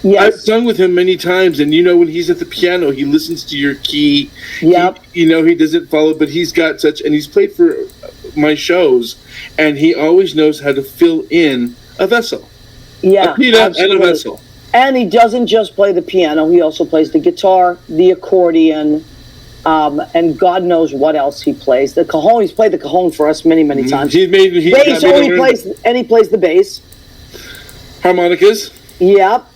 Speaker 2: Yes. I've sung with him many times, and when he's at the piano, he listens to your key.
Speaker 1: Yep.
Speaker 2: He doesn't follow, but he's got and he's played for my shows, and he always knows how to fill in a vessel.
Speaker 1: Yeah,
Speaker 2: a peanut and a vessel.
Speaker 1: And he doesn't just play the piano; he also plays the guitar, the accordion, and God knows what else he plays. The cajon. He's played the cajon for us many times. He plays the bass,
Speaker 2: harmonicas.
Speaker 1: Yep.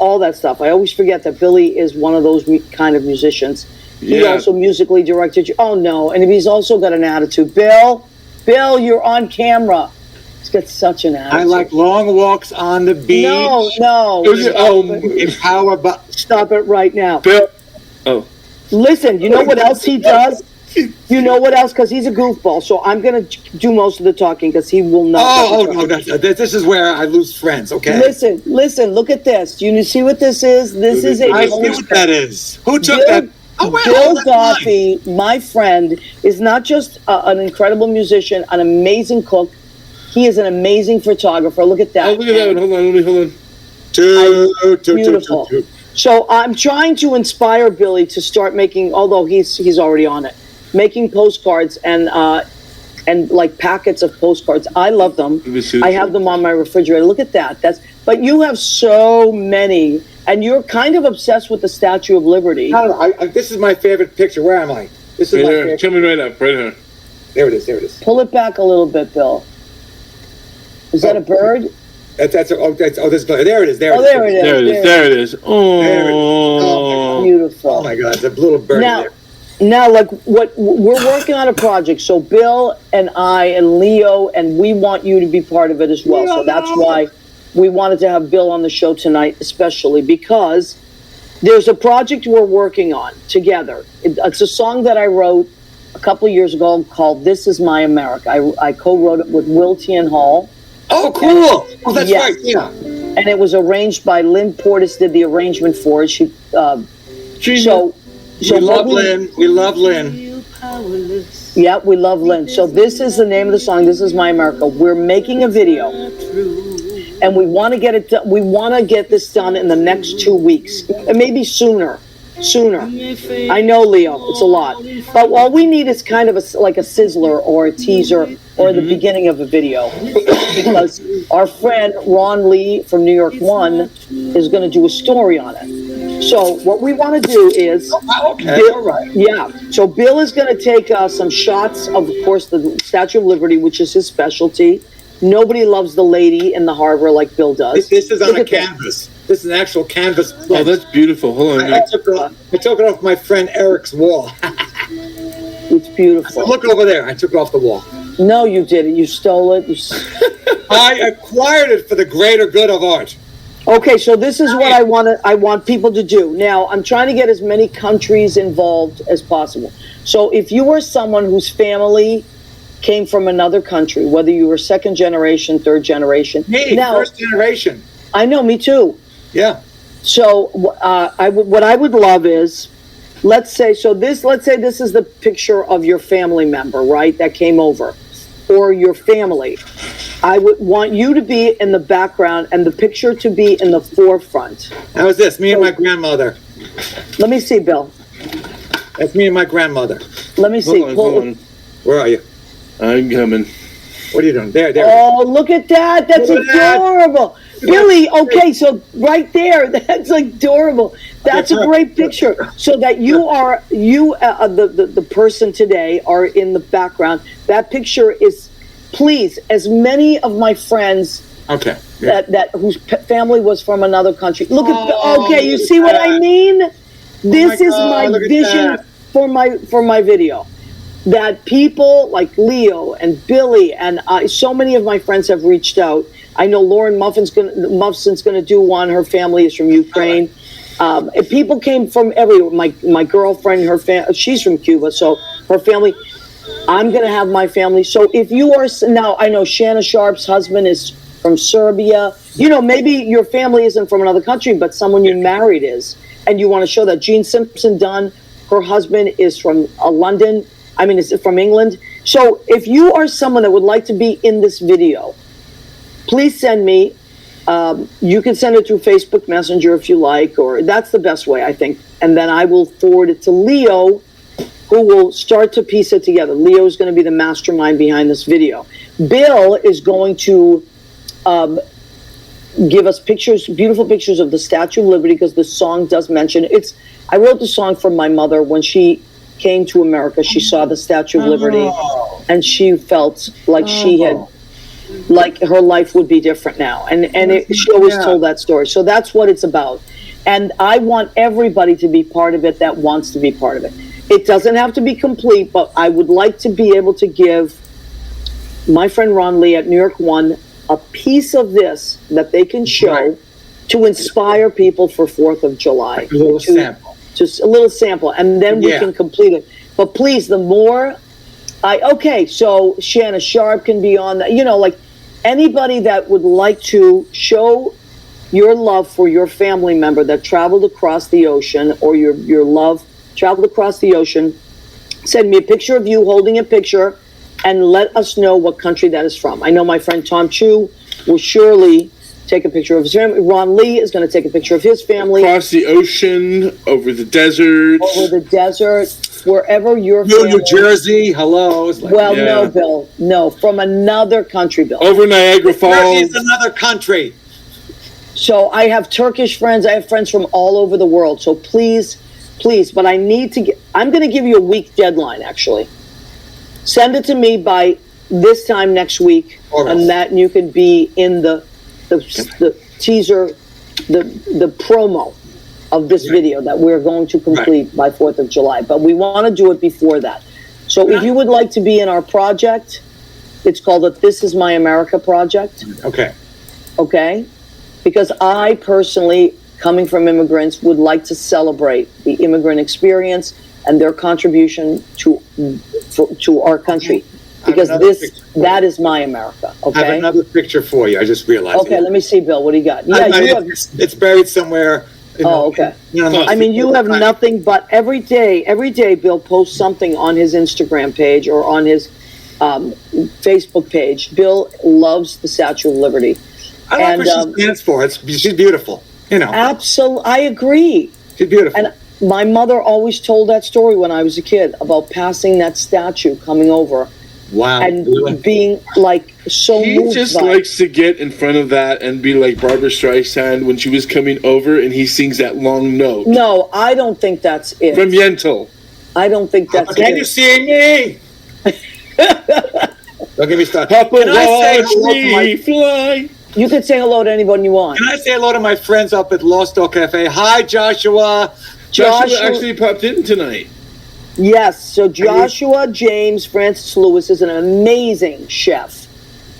Speaker 1: All that stuff. I always forget that Billy is one of those kind of musicians. He also musically directed you. Oh no, and he's also got an attitude. Bill, you're on camera. He's got such an attitude.
Speaker 5: I like long walks on the beach.
Speaker 1: No.
Speaker 5: Empower, but
Speaker 1: stop it right now.
Speaker 2: Bill. Oh.
Speaker 1: Listen, you know what else he does? You know what else? Because he's a goofball. So I'm going to do most of the talking because he will not.
Speaker 5: No. This is where I lose friends, okay?
Speaker 1: Listen. Look at this. Do you see what this is? This is a.
Speaker 5: I see what that is. Who took that?
Speaker 1: Bill Goffi, my friend, is not just an incredible musician, an amazing cook. He is an amazing photographer. Look at that.
Speaker 2: Oh, look at that one. Hold on.
Speaker 1: Beautiful. So I'm trying to inspire Billy to start making, although he's already on it, making postcards and like packets of postcards. I love them. I have them on my refrigerator. Look at that. But you have so many, and you're kind of obsessed with the Statue of Liberty.
Speaker 5: This is my favorite picture. Where am I? This is
Speaker 2: right
Speaker 5: my
Speaker 2: there.
Speaker 5: favorite.
Speaker 2: Coming right up. Right here.
Speaker 5: There it is.
Speaker 1: Pull it back a little bit, Bill. Is that a bird?
Speaker 5: There it is. There it is.
Speaker 2: There it is.
Speaker 5: Oh,
Speaker 1: beautiful.
Speaker 5: Oh my God, it's a little bird there.
Speaker 1: Now, like we're working on a project. So Bill and I and Leo, and we want you to be part of it as well. So that's why we wanted to have Bill on the show tonight, especially because there's a project we're working on together. It's a song that I wrote a couple of years ago called "This Is My America." I co-wrote it with Will Tian Hall.
Speaker 5: Oh, cool! Oh, that's right. Yeah.
Speaker 1: And it was arranged by Lynn Portis. Did the arrangement for it.
Speaker 5: We love Lynn. We love Lynn.
Speaker 1: Yeah, we love Lynn. So this is the name of the song. This is My America. We're making a video, and we want to get it. We want to get this done in the next 2 weeks, and maybe sooner. I know, Leo, it's a lot, but all we need is kind of like a sizzler or a teaser or the beginning of a video, because our friend Ron Lee from New York One is going to do a story on it. So what we want to do is, So Bill is going to take some shots of course, the Statue of Liberty, which is his specialty. Nobody loves the lady in the harbor like Bill does.
Speaker 5: This is on a canvas. This is an actual canvas.
Speaker 2: Oh, that's beautiful. Hold on.
Speaker 5: I took it off my friend Eric's wall.
Speaker 1: It's beautiful.
Speaker 5: Look over there. I took it off the wall.
Speaker 1: No, you didn't. You stole it.
Speaker 5: I acquired it for the greater good of art.
Speaker 1: Okay, so this is what I want people to do. Now, I'm trying to get as many countries involved as possible. So if you are someone whose family came from another country, whether you were second generation, third generation.
Speaker 5: Me, first generation.
Speaker 1: I know, me too.
Speaker 5: Yeah.
Speaker 1: So what I would love is, let's say this is the picture of your family member, right, that came over, or your family. I would want you to be in the background and the picture to be in the forefront.
Speaker 5: How is this? Me and my grandmother.
Speaker 1: Let me see, Bill.
Speaker 5: That's me and my grandmother.
Speaker 1: Let me see.
Speaker 2: Hold on.
Speaker 5: Where are you?
Speaker 2: I'm coming.
Speaker 5: What are you doing? There.
Speaker 1: Oh, look at that. That's adorable. Billy, okay, so right there, that's adorable. That's a great picture. So that the person today are in the background. That picture is, please, as many of my friends that whose family was from another country. Look at, you see what I mean? This is my vision for my video. That people like Leo and Billy and so many of my friends have reached out. I know Lauren Muffson's going to do one. Her family is from Ukraine. People came from everywhere. My girlfriend, she's from Cuba, so her family. I'm going to have my family. So if you are now, I know Shanna Sharp's husband is from Serbia. You know, maybe your family isn't from another country, but someone you married is, and you want to show that. Jean Simpson Dunn, her husband is from London. I mean, it's from England. So if you are someone that would like to be in this video, please send me. You can send it through Facebook Messenger if you like, or that's the best way, I think. And then I will forward it to Leo, who will start to piece it together. Leo is going to be the mastermind behind this video. Bill is going to give us pictures, beautiful pictures of the Statue of Liberty, because the song does mention it. I wrote the song for my mother when she came to America. She saw the Statue of Liberty, and she felt like she had, like her life would be different now. And she always told that story. So that's what it's about. And I want everybody to be part of it that wants to be part of it. It doesn't have to be complete, but I would like to be able to give my friend Ron Lee at New York One a piece of this that they can show to inspire people for 4th of July.
Speaker 5: A little sample.
Speaker 1: Just a little sample, and then we can complete it. But please, the more so Shanna Sharp can be on that. Like anybody that would like to show your love for your family member that traveled across the ocean, or your love traveled across the ocean, send me a picture of you holding a picture and let us know what country that is from. I know my friend Tom Chu will surely take a picture of his family. Ron Lee is going to take a picture of his family.
Speaker 2: Across the ocean, over the desert. Wherever your family.
Speaker 5: New Jersey, hello.
Speaker 1: No, Bill. No, from another country, Bill.
Speaker 2: Over Niagara Falls.
Speaker 5: Turkey's another country.
Speaker 1: So I have Turkish friends. I have friends from all over the world. So please, but I need to I'm going to give you a week deadline, actually. Send it to me by this time next week, and that you can be in the teaser, the promo of this video that we're going to complete by 4th of July. But we want to do it before that. So if you would like to be in our project, it's called the This Is My America project. Okay? Because I personally, coming from immigrants, would like to celebrate the immigrant experience and their contribution to our country, because that is my America. Okay,
Speaker 5: I have another picture for you. I just realized.
Speaker 1: Okay, let me see, Bill. What do you got?
Speaker 5: It's buried somewhere.
Speaker 1: Okay. I mean, you have nothing but every day, Bill posts something on his Instagram page or on his Facebook page. Bill loves the Statue of Liberty.
Speaker 5: I like what she stands for. She's beautiful.
Speaker 1: Absolutely, I agree.
Speaker 5: She's beautiful.
Speaker 1: And my mother always told that story when I was a kid about passing that statue coming over.
Speaker 5: Wow.
Speaker 1: And being like so moved.
Speaker 2: He just likes to get in front of that and be like Barbara Streisand when she was coming over and he sings that long note.
Speaker 1: No, I don't think that's it.
Speaker 2: From Yentl.
Speaker 1: I don't think that's
Speaker 5: Can you see me? Don't get me started.
Speaker 2: Can I say hello to my
Speaker 1: fly? You can say hello to anyone you want.
Speaker 5: Can I say hello to my friends up at Lost Dog Cafe? Hi, Joshua.
Speaker 2: Joshua actually popped in tonight.
Speaker 1: Yes, so Joshua James Francis Lewis is an amazing chef.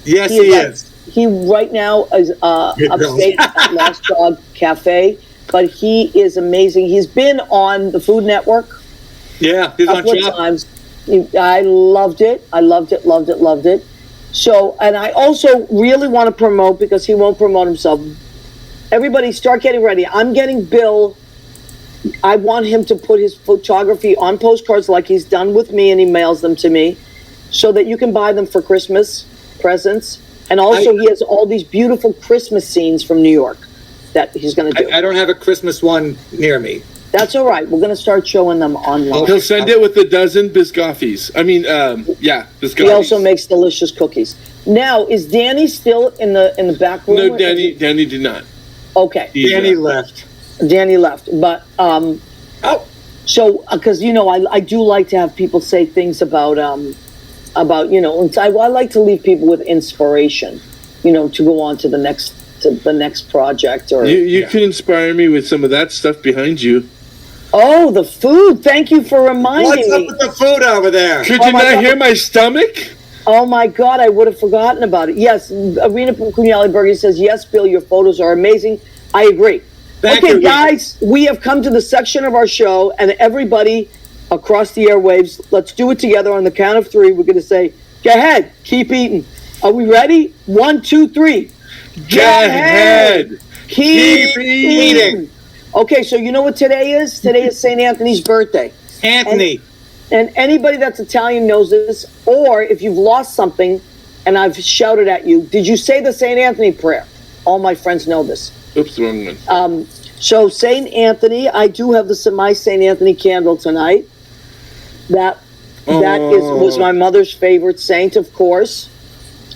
Speaker 5: Yes, he is.
Speaker 1: He right now is upstate at Lost Dog Cafe, but he is amazing. He's been on the Food Network.
Speaker 5: Yeah, he's on
Speaker 1: Chef. Times. I loved it. Loved it. So, and I also really want to promote, because he won't promote himself. Everybody start getting ready. I'm getting Bill. I want him to put his photography on postcards like he's done with me, and he mails them to me so that you can buy them for Christmas presents. And also he has all these beautiful Christmas scenes from New York that he's going to do.
Speaker 5: I don't have a Christmas one near me.
Speaker 1: That's all right. We're going to start showing them online.
Speaker 2: He'll send it with a dozen biscoffis. Biscoffis.
Speaker 1: He also makes delicious cookies. Now, is Danny still in the back room?
Speaker 2: No, Danny did not.
Speaker 1: Okay.
Speaker 5: Danny left.
Speaker 1: But so because I do like to have people say things about I like to leave people with inspiration, to go on to the next project. Or
Speaker 2: you could inspire me with some of that stuff behind you.
Speaker 1: Oh, the food! Thank you for reminding me.
Speaker 5: What's up with the food over there?
Speaker 2: Could you not hear my stomach?
Speaker 1: Oh my God, I would have forgotten about it. Yes, Arena Cugnali-Berger says, yes, Bill, your photos are amazing. I agree.
Speaker 5: Thank you,
Speaker 1: guys, we have come to the section of our show, and everybody across the airwaves, let's do it together on the count of 3. We're going to say, go ahead, keep eating. Are we ready? 1, 2, 3.
Speaker 2: Go ahead.
Speaker 1: Keep eating. Okay, so you know what today is? Today is St. Anthony's birthday.
Speaker 5: Anthony.
Speaker 1: And anybody that's Italian knows this, or if you've lost something and I've shouted at you, did you say the St. Anthony prayer? All my friends know this.
Speaker 2: Oops, wrong one.
Speaker 1: So St. Anthony, I do have my St. Anthony candle tonight. That was my mother's favorite saint, of course.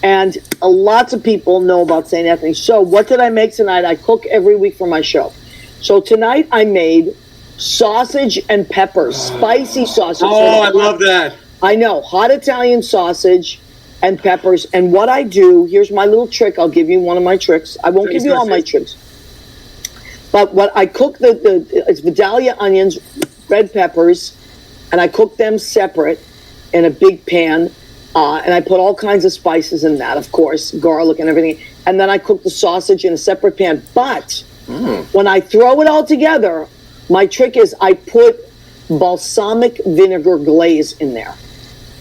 Speaker 1: And lots of people know about St. Anthony. So what did I make tonight? I cook every week for my show. So tonight I made sausage and peppers, spicy sausage.
Speaker 5: Oh, I love that.
Speaker 1: I know, hot Italian sausage and peppers. And what I do, here's my little trick. I'll give you one of my tricks. I won't give you all my tricks. But what I cook, it's Vidalia onions, red peppers, and I cook them separate in a big pan. And I put all kinds of spices in that, of course, garlic and everything. And then I cook the sausage in a separate pan. But when I throw it all together, my trick is I put balsamic vinegar glaze in there.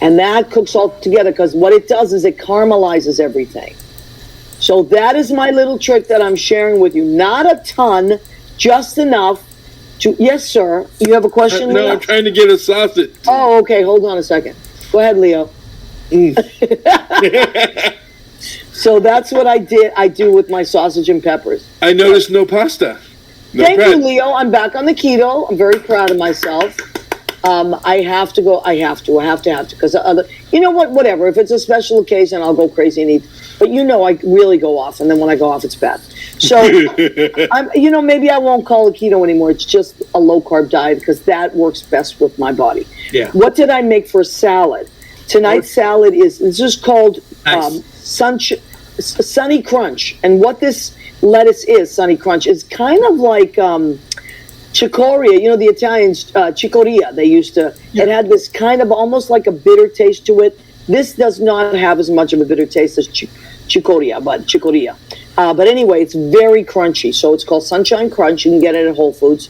Speaker 1: And that cooks all together because what it does is it caramelizes everything. So that is my little trick that I'm sharing with you. Not a ton, just enough to... Yes, sir. You have a question,
Speaker 2: No,
Speaker 1: Leo?
Speaker 2: I'm trying to get a sausage.
Speaker 1: Oh, okay. Hold on a second. Go ahead, Leo. So that's what I do with my sausage and peppers.
Speaker 2: I noticed no pasta. No
Speaker 1: Thank
Speaker 2: bread.
Speaker 1: you, Leo. I'm back on the keto. I'm very proud of myself. I have to go. I have to because you know what? Whatever. If it's a special occasion, I'll go crazy and eat. But I really go off, and then when I go off, it's bad. So maybe I won't call it keto anymore. It's just a low carb diet because that works best with my body.
Speaker 5: Yeah.
Speaker 1: What did I make for salad? Tonight's salad is called
Speaker 5: Nice.
Speaker 1: Sunny Crunch, and what this lettuce is, Sunny Crunch, is kind of like chicoria. The Italians chicoria. They used to. It had this kind of almost like a bitter taste to it. This does not have as much of a bitter taste as chicoria. But anyway, it's very crunchy. So it's called Sunshine Crunch. You can get it at Whole Foods.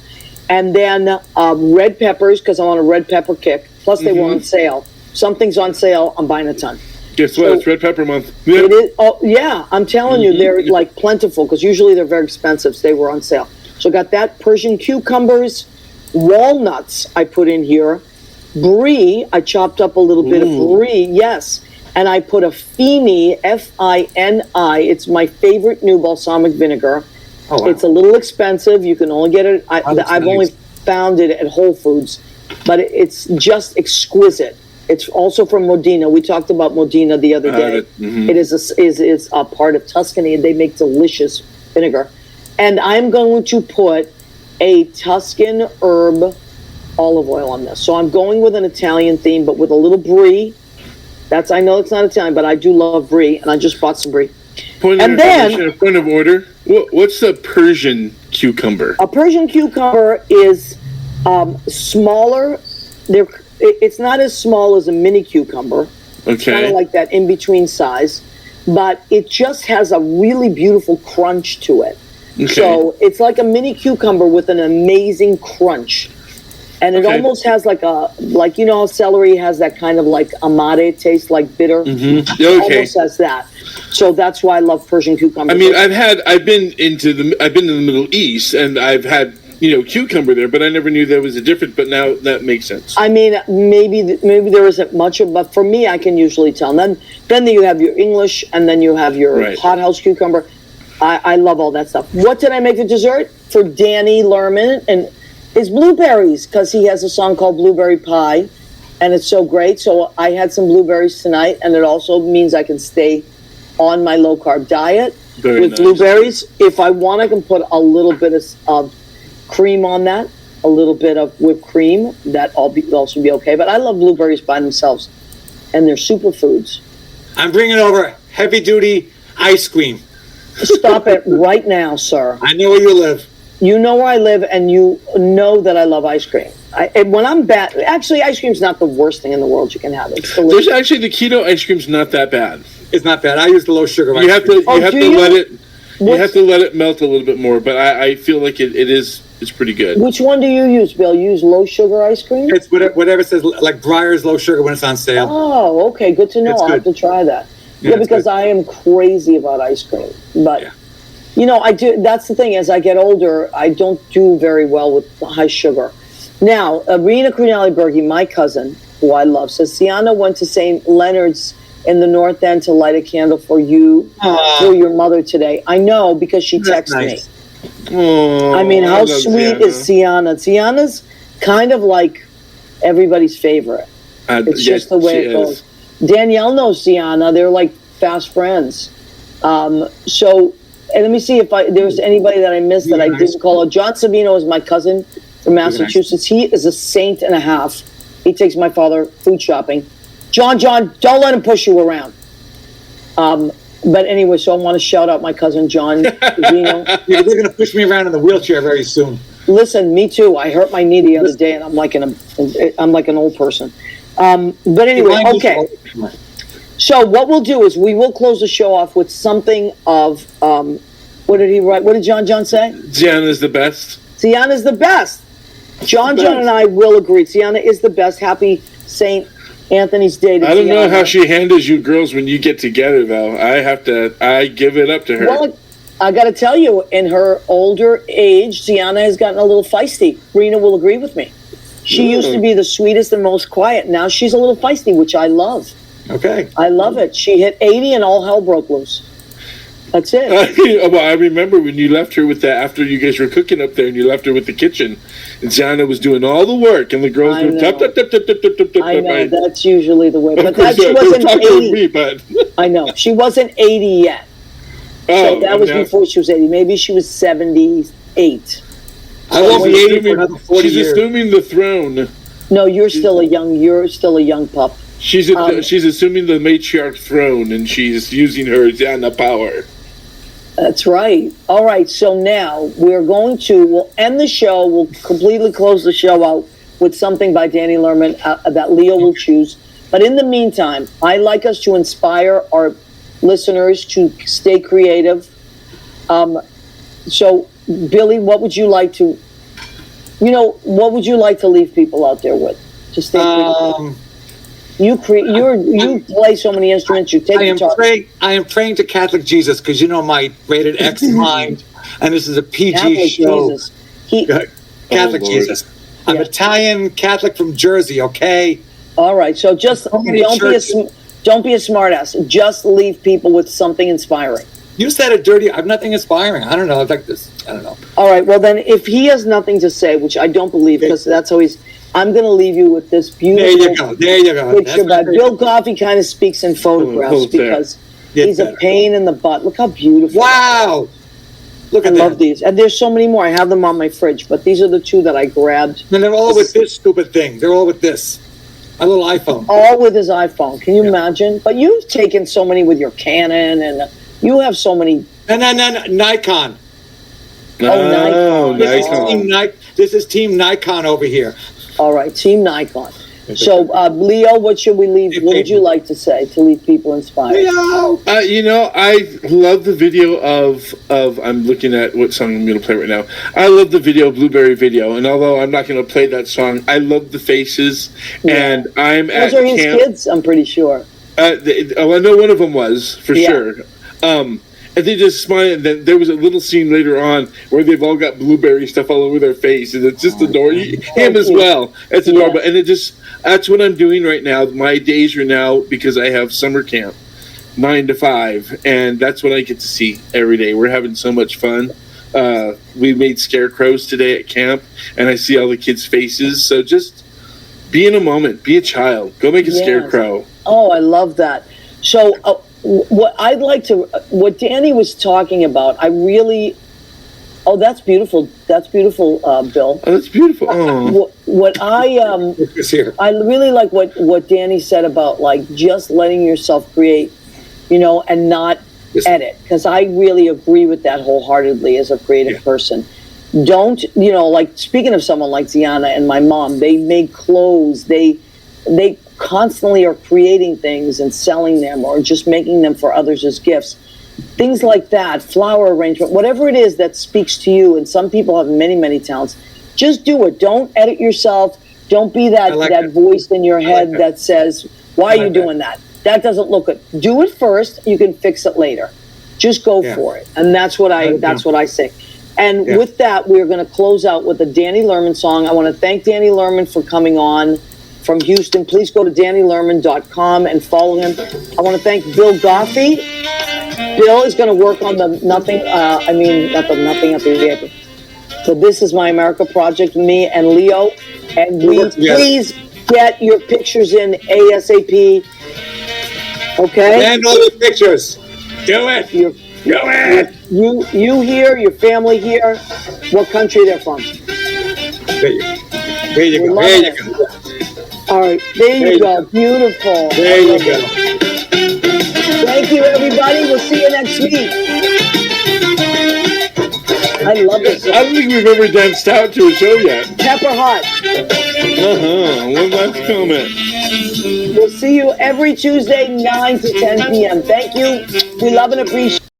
Speaker 1: And then red peppers because I'm on a red pepper kick. Plus they were on sale. Something's on sale. I'm buying a ton.
Speaker 2: Guess what? It's Red Pepper Month.
Speaker 1: It is. Oh, yeah. I'm telling you, they're like plentiful because usually they're very expensive. So they were on sale. So got that. Persian cucumbers, walnuts I put in here. Brie, I chopped up a little bit of brie. Yes. And I put a Fini, Fini. It's my favorite new balsamic vinegar. Oh, wow. It's a little expensive. You can only get it. I've only found it at Whole Foods. But it's just exquisite. It's also from Modena. We talked about Modena the other day. It is a part of Tuscany, and they make delicious vinegar. And I'm going to put a Tuscan herb olive oil on this. So I'm going with an Italian theme, but with a little brie. I know it's not Italian, but I do love brie, and I just bought some brie.
Speaker 2: Point of order. What's a Persian cucumber?
Speaker 1: A Persian cucumber is smaller. It's not as small as a mini cucumber.
Speaker 2: Okay.
Speaker 1: It's kind of like that in-between size. But it just has a really beautiful crunch to it. Okay. So it's like a mini cucumber with an amazing crunch. And it almost has like how celery has that kind of like amare taste, like bitter. It almost has that. So that's why I love Persian cucumber.
Speaker 2: I mean, I've been in the Middle East, and I've had cucumber there, but I never knew there was a difference. But now that makes sense. I
Speaker 1: mean, maybe there isn't much of, but for me, I can usually tell. And then you have your English, and then you have your hothouse cucumber. I love all that stuff. What did I make for dessert for Danny Lerman? And it's blueberries because he has a song called Blueberry Pie, and it's so great. So I had some blueberries tonight, and it also means I can stay on my low carb diet with blueberries. If I want, I can put a little bit of cream on that, a little bit of whipped cream. That also be okay. But I love blueberries by themselves, and they're superfoods.
Speaker 5: I'm bringing over heavy duty ice cream.
Speaker 1: Stop it right now, sir.
Speaker 5: I know where you live.
Speaker 1: You know where I live, and you know that I love ice cream. When I'm bad, actually, ice cream's not the worst thing in the world you can have. It's delicious.
Speaker 2: There's actually the keto ice cream's not that bad.
Speaker 5: It's not bad. I use the low sugar.
Speaker 2: You have to let it melt a little bit more, but I feel like it's pretty good.
Speaker 1: Which one do you use, Bill? You use low sugar ice cream?
Speaker 5: It's whatever says like Breyer's low sugar when it's on sale.
Speaker 1: Oh, okay, good to know. I'll have to try that. Yeah, because I am crazy about ice cream. But I do. That's the thing. As I get older, I don't do very well with high sugar. Now, Rena Crunelli-Berge, my cousin, who I love, says Sienna went to St. Leonard's in the North End to light a candle for you, for your mother today. I know because she texted me.
Speaker 2: Aww,
Speaker 1: I mean, how sweet is Sienna? Sienna's kind of like everybody's favorite. It's just the way it goes. Danielle knows Sienna. They're like fast friends. And let me see if there's anybody that I missed that I didn't call out. John Savino is my cousin from Massachusetts. He is a saint and a half. He takes my father food shopping. John, don't let him push you around. But anyway, so I want to shout out my cousin John Savino.
Speaker 5: They're going to push me around in the wheelchair very soon.
Speaker 1: Listen, me too. I hurt my knee the other day, and I'm like an old person. But anyway, okay. So what we'll do is we will close the show off with something of what did he write? What did John say?
Speaker 2: Gianna's the best.
Speaker 1: Gianna's the best. John and I will agree. Gianna is the best. Happy St. Anthony's Day to
Speaker 2: I don't
Speaker 1: Gianna.
Speaker 2: know how she handles you girls when you get together, though. I give it up to her.
Speaker 1: Well, I got to tell you, in her older age, Gianna has gotten a little feisty. Rena will agree with me. She used to be the sweetest and most quiet. Now she's a little feisty, which I love.
Speaker 5: Okay.
Speaker 1: I love it. She hit 80 and all hell broke loose. That's it.
Speaker 2: Well, I remember when you left her with that, after you guys were cooking up there and you left her with the kitchen, and Gianna was doing all the work and the girls were tap.
Speaker 1: I know, that's usually the way. But
Speaker 2: course,
Speaker 1: she wasn't 80.
Speaker 2: Me, but
Speaker 1: I know. She wasn't 80 yet. So that was before she was 80. Maybe she was 78.
Speaker 5: I won't be 80 for another 40
Speaker 2: She's
Speaker 5: years.
Speaker 2: assuming the throne.
Speaker 1: No, you're still a young pup.
Speaker 2: She's assuming the matriarch throne, and she's using her Gianna power.
Speaker 1: That's right. All right, so now we'll end the show. We'll completely close the show out with something by Danny Lerman that Leo will choose. But in the meantime, I like us to inspire our listeners to stay creative. So, Billy, what would you like to leave people out there with? To stay creative. You play so many instruments. You take guitar.
Speaker 5: I am praying to Catholic Jesus because you know my rated X mind, and this is a PG
Speaker 1: Catholic
Speaker 5: show.
Speaker 1: Jesus.
Speaker 5: Catholic Jesus. I'm Italian Catholic from Jersey. Okay.
Speaker 1: All right. So just don't be a smartass. Just leave people with something inspiring.
Speaker 5: You said it dirty. I have nothing inspiring. I don't know. I like this. I don't know.
Speaker 1: All right. Well, then, if he has nothing to say, which I don't believe, because that's how I'm going to leave you with this beautiful
Speaker 5: There you go.
Speaker 1: picture by Bill Goffi. Kind of speaks in photographs because he's a pain in the butt. Look how beautiful.
Speaker 5: Wow. Look at
Speaker 1: I love these. And there's so many more. I have them on my fridge, but these are the two that I grabbed.
Speaker 5: And they're all with this stupid thing. They're all with this. A little iPhone.
Speaker 1: All with his iPhone. Can you imagine? But you've taken so many with your Canon, and you have so many.
Speaker 5: And then Nikon.
Speaker 1: Oh,
Speaker 2: Nikon.
Speaker 5: This is Team Nikon over here.
Speaker 1: All right, Team Nikon. So, Leo, what should we leave? What would you like to say to leave people inspired?
Speaker 5: Leo!
Speaker 2: I love the video of I'm looking at what song I'm going to play right now. I love the video, Blueberry Video, and although I'm not going to play that song, I love the faces, and I'm
Speaker 1: Those
Speaker 2: at
Speaker 1: are his
Speaker 2: camp.
Speaker 1: kids, I'm pretty sure.
Speaker 2: I know one of them was, for sure. And they just smile. And then there was a little scene later on where they've all got blueberry stuff all over their face, and it's just adorable. Him as well. It's adorable, and that's what I'm doing right now. My days are now because I have summer camp, 9 to 5, and that's what I get to see every day. We're having so much fun. We made scarecrows today at camp, and I see all the kids' faces. So just be in a moment, be a child, go make a scarecrow.
Speaker 1: Oh, I love that. So. What Danny was talking about, that's beautiful. That's beautiful, Bill.
Speaker 2: Oh, that's beautiful. Oh.
Speaker 1: I really like what Danny said about like just letting yourself create, and not edit. Because I really agree with that wholeheartedly as a creative person. Don't, like speaking of someone like Gianna and my mom, they make clothes. They constantly are creating things and selling them or just making them for others as gifts. Things like that, flower arrangement, whatever it is that speaks to you, and some people have many, many talents, just do it. Don't edit yourself. Don't be that voice in your head that says, why are you doing that? That doesn't look good. Do it first. You can fix it later. Just go for it. And that's what I say. And with that, we're going to close out with a Danny Lerman song. I want to thank Danny Lerman for coming on from Houston. Please go to DannyLerman.com and follow him. I want to thank Bill Goffi. Bill is going to work on the Nothing at the Apron. So This Is My America project with me and Leo. And please get your pictures in ASAP. Okay?
Speaker 5: And all the pictures. Do it. Do it.
Speaker 1: You here, your family here, what country they're from.
Speaker 5: There you go.
Speaker 1: All right, there you go. Beautiful.
Speaker 5: There you go.
Speaker 1: Thank you, everybody. We'll see you next week. I love this.
Speaker 2: I don't think we've ever danced out to a show yet.
Speaker 1: Pepper Hot.
Speaker 2: One last comment.
Speaker 1: We'll see you every Tuesday, 9 to 10 p.m. Thank you. We love and appreciate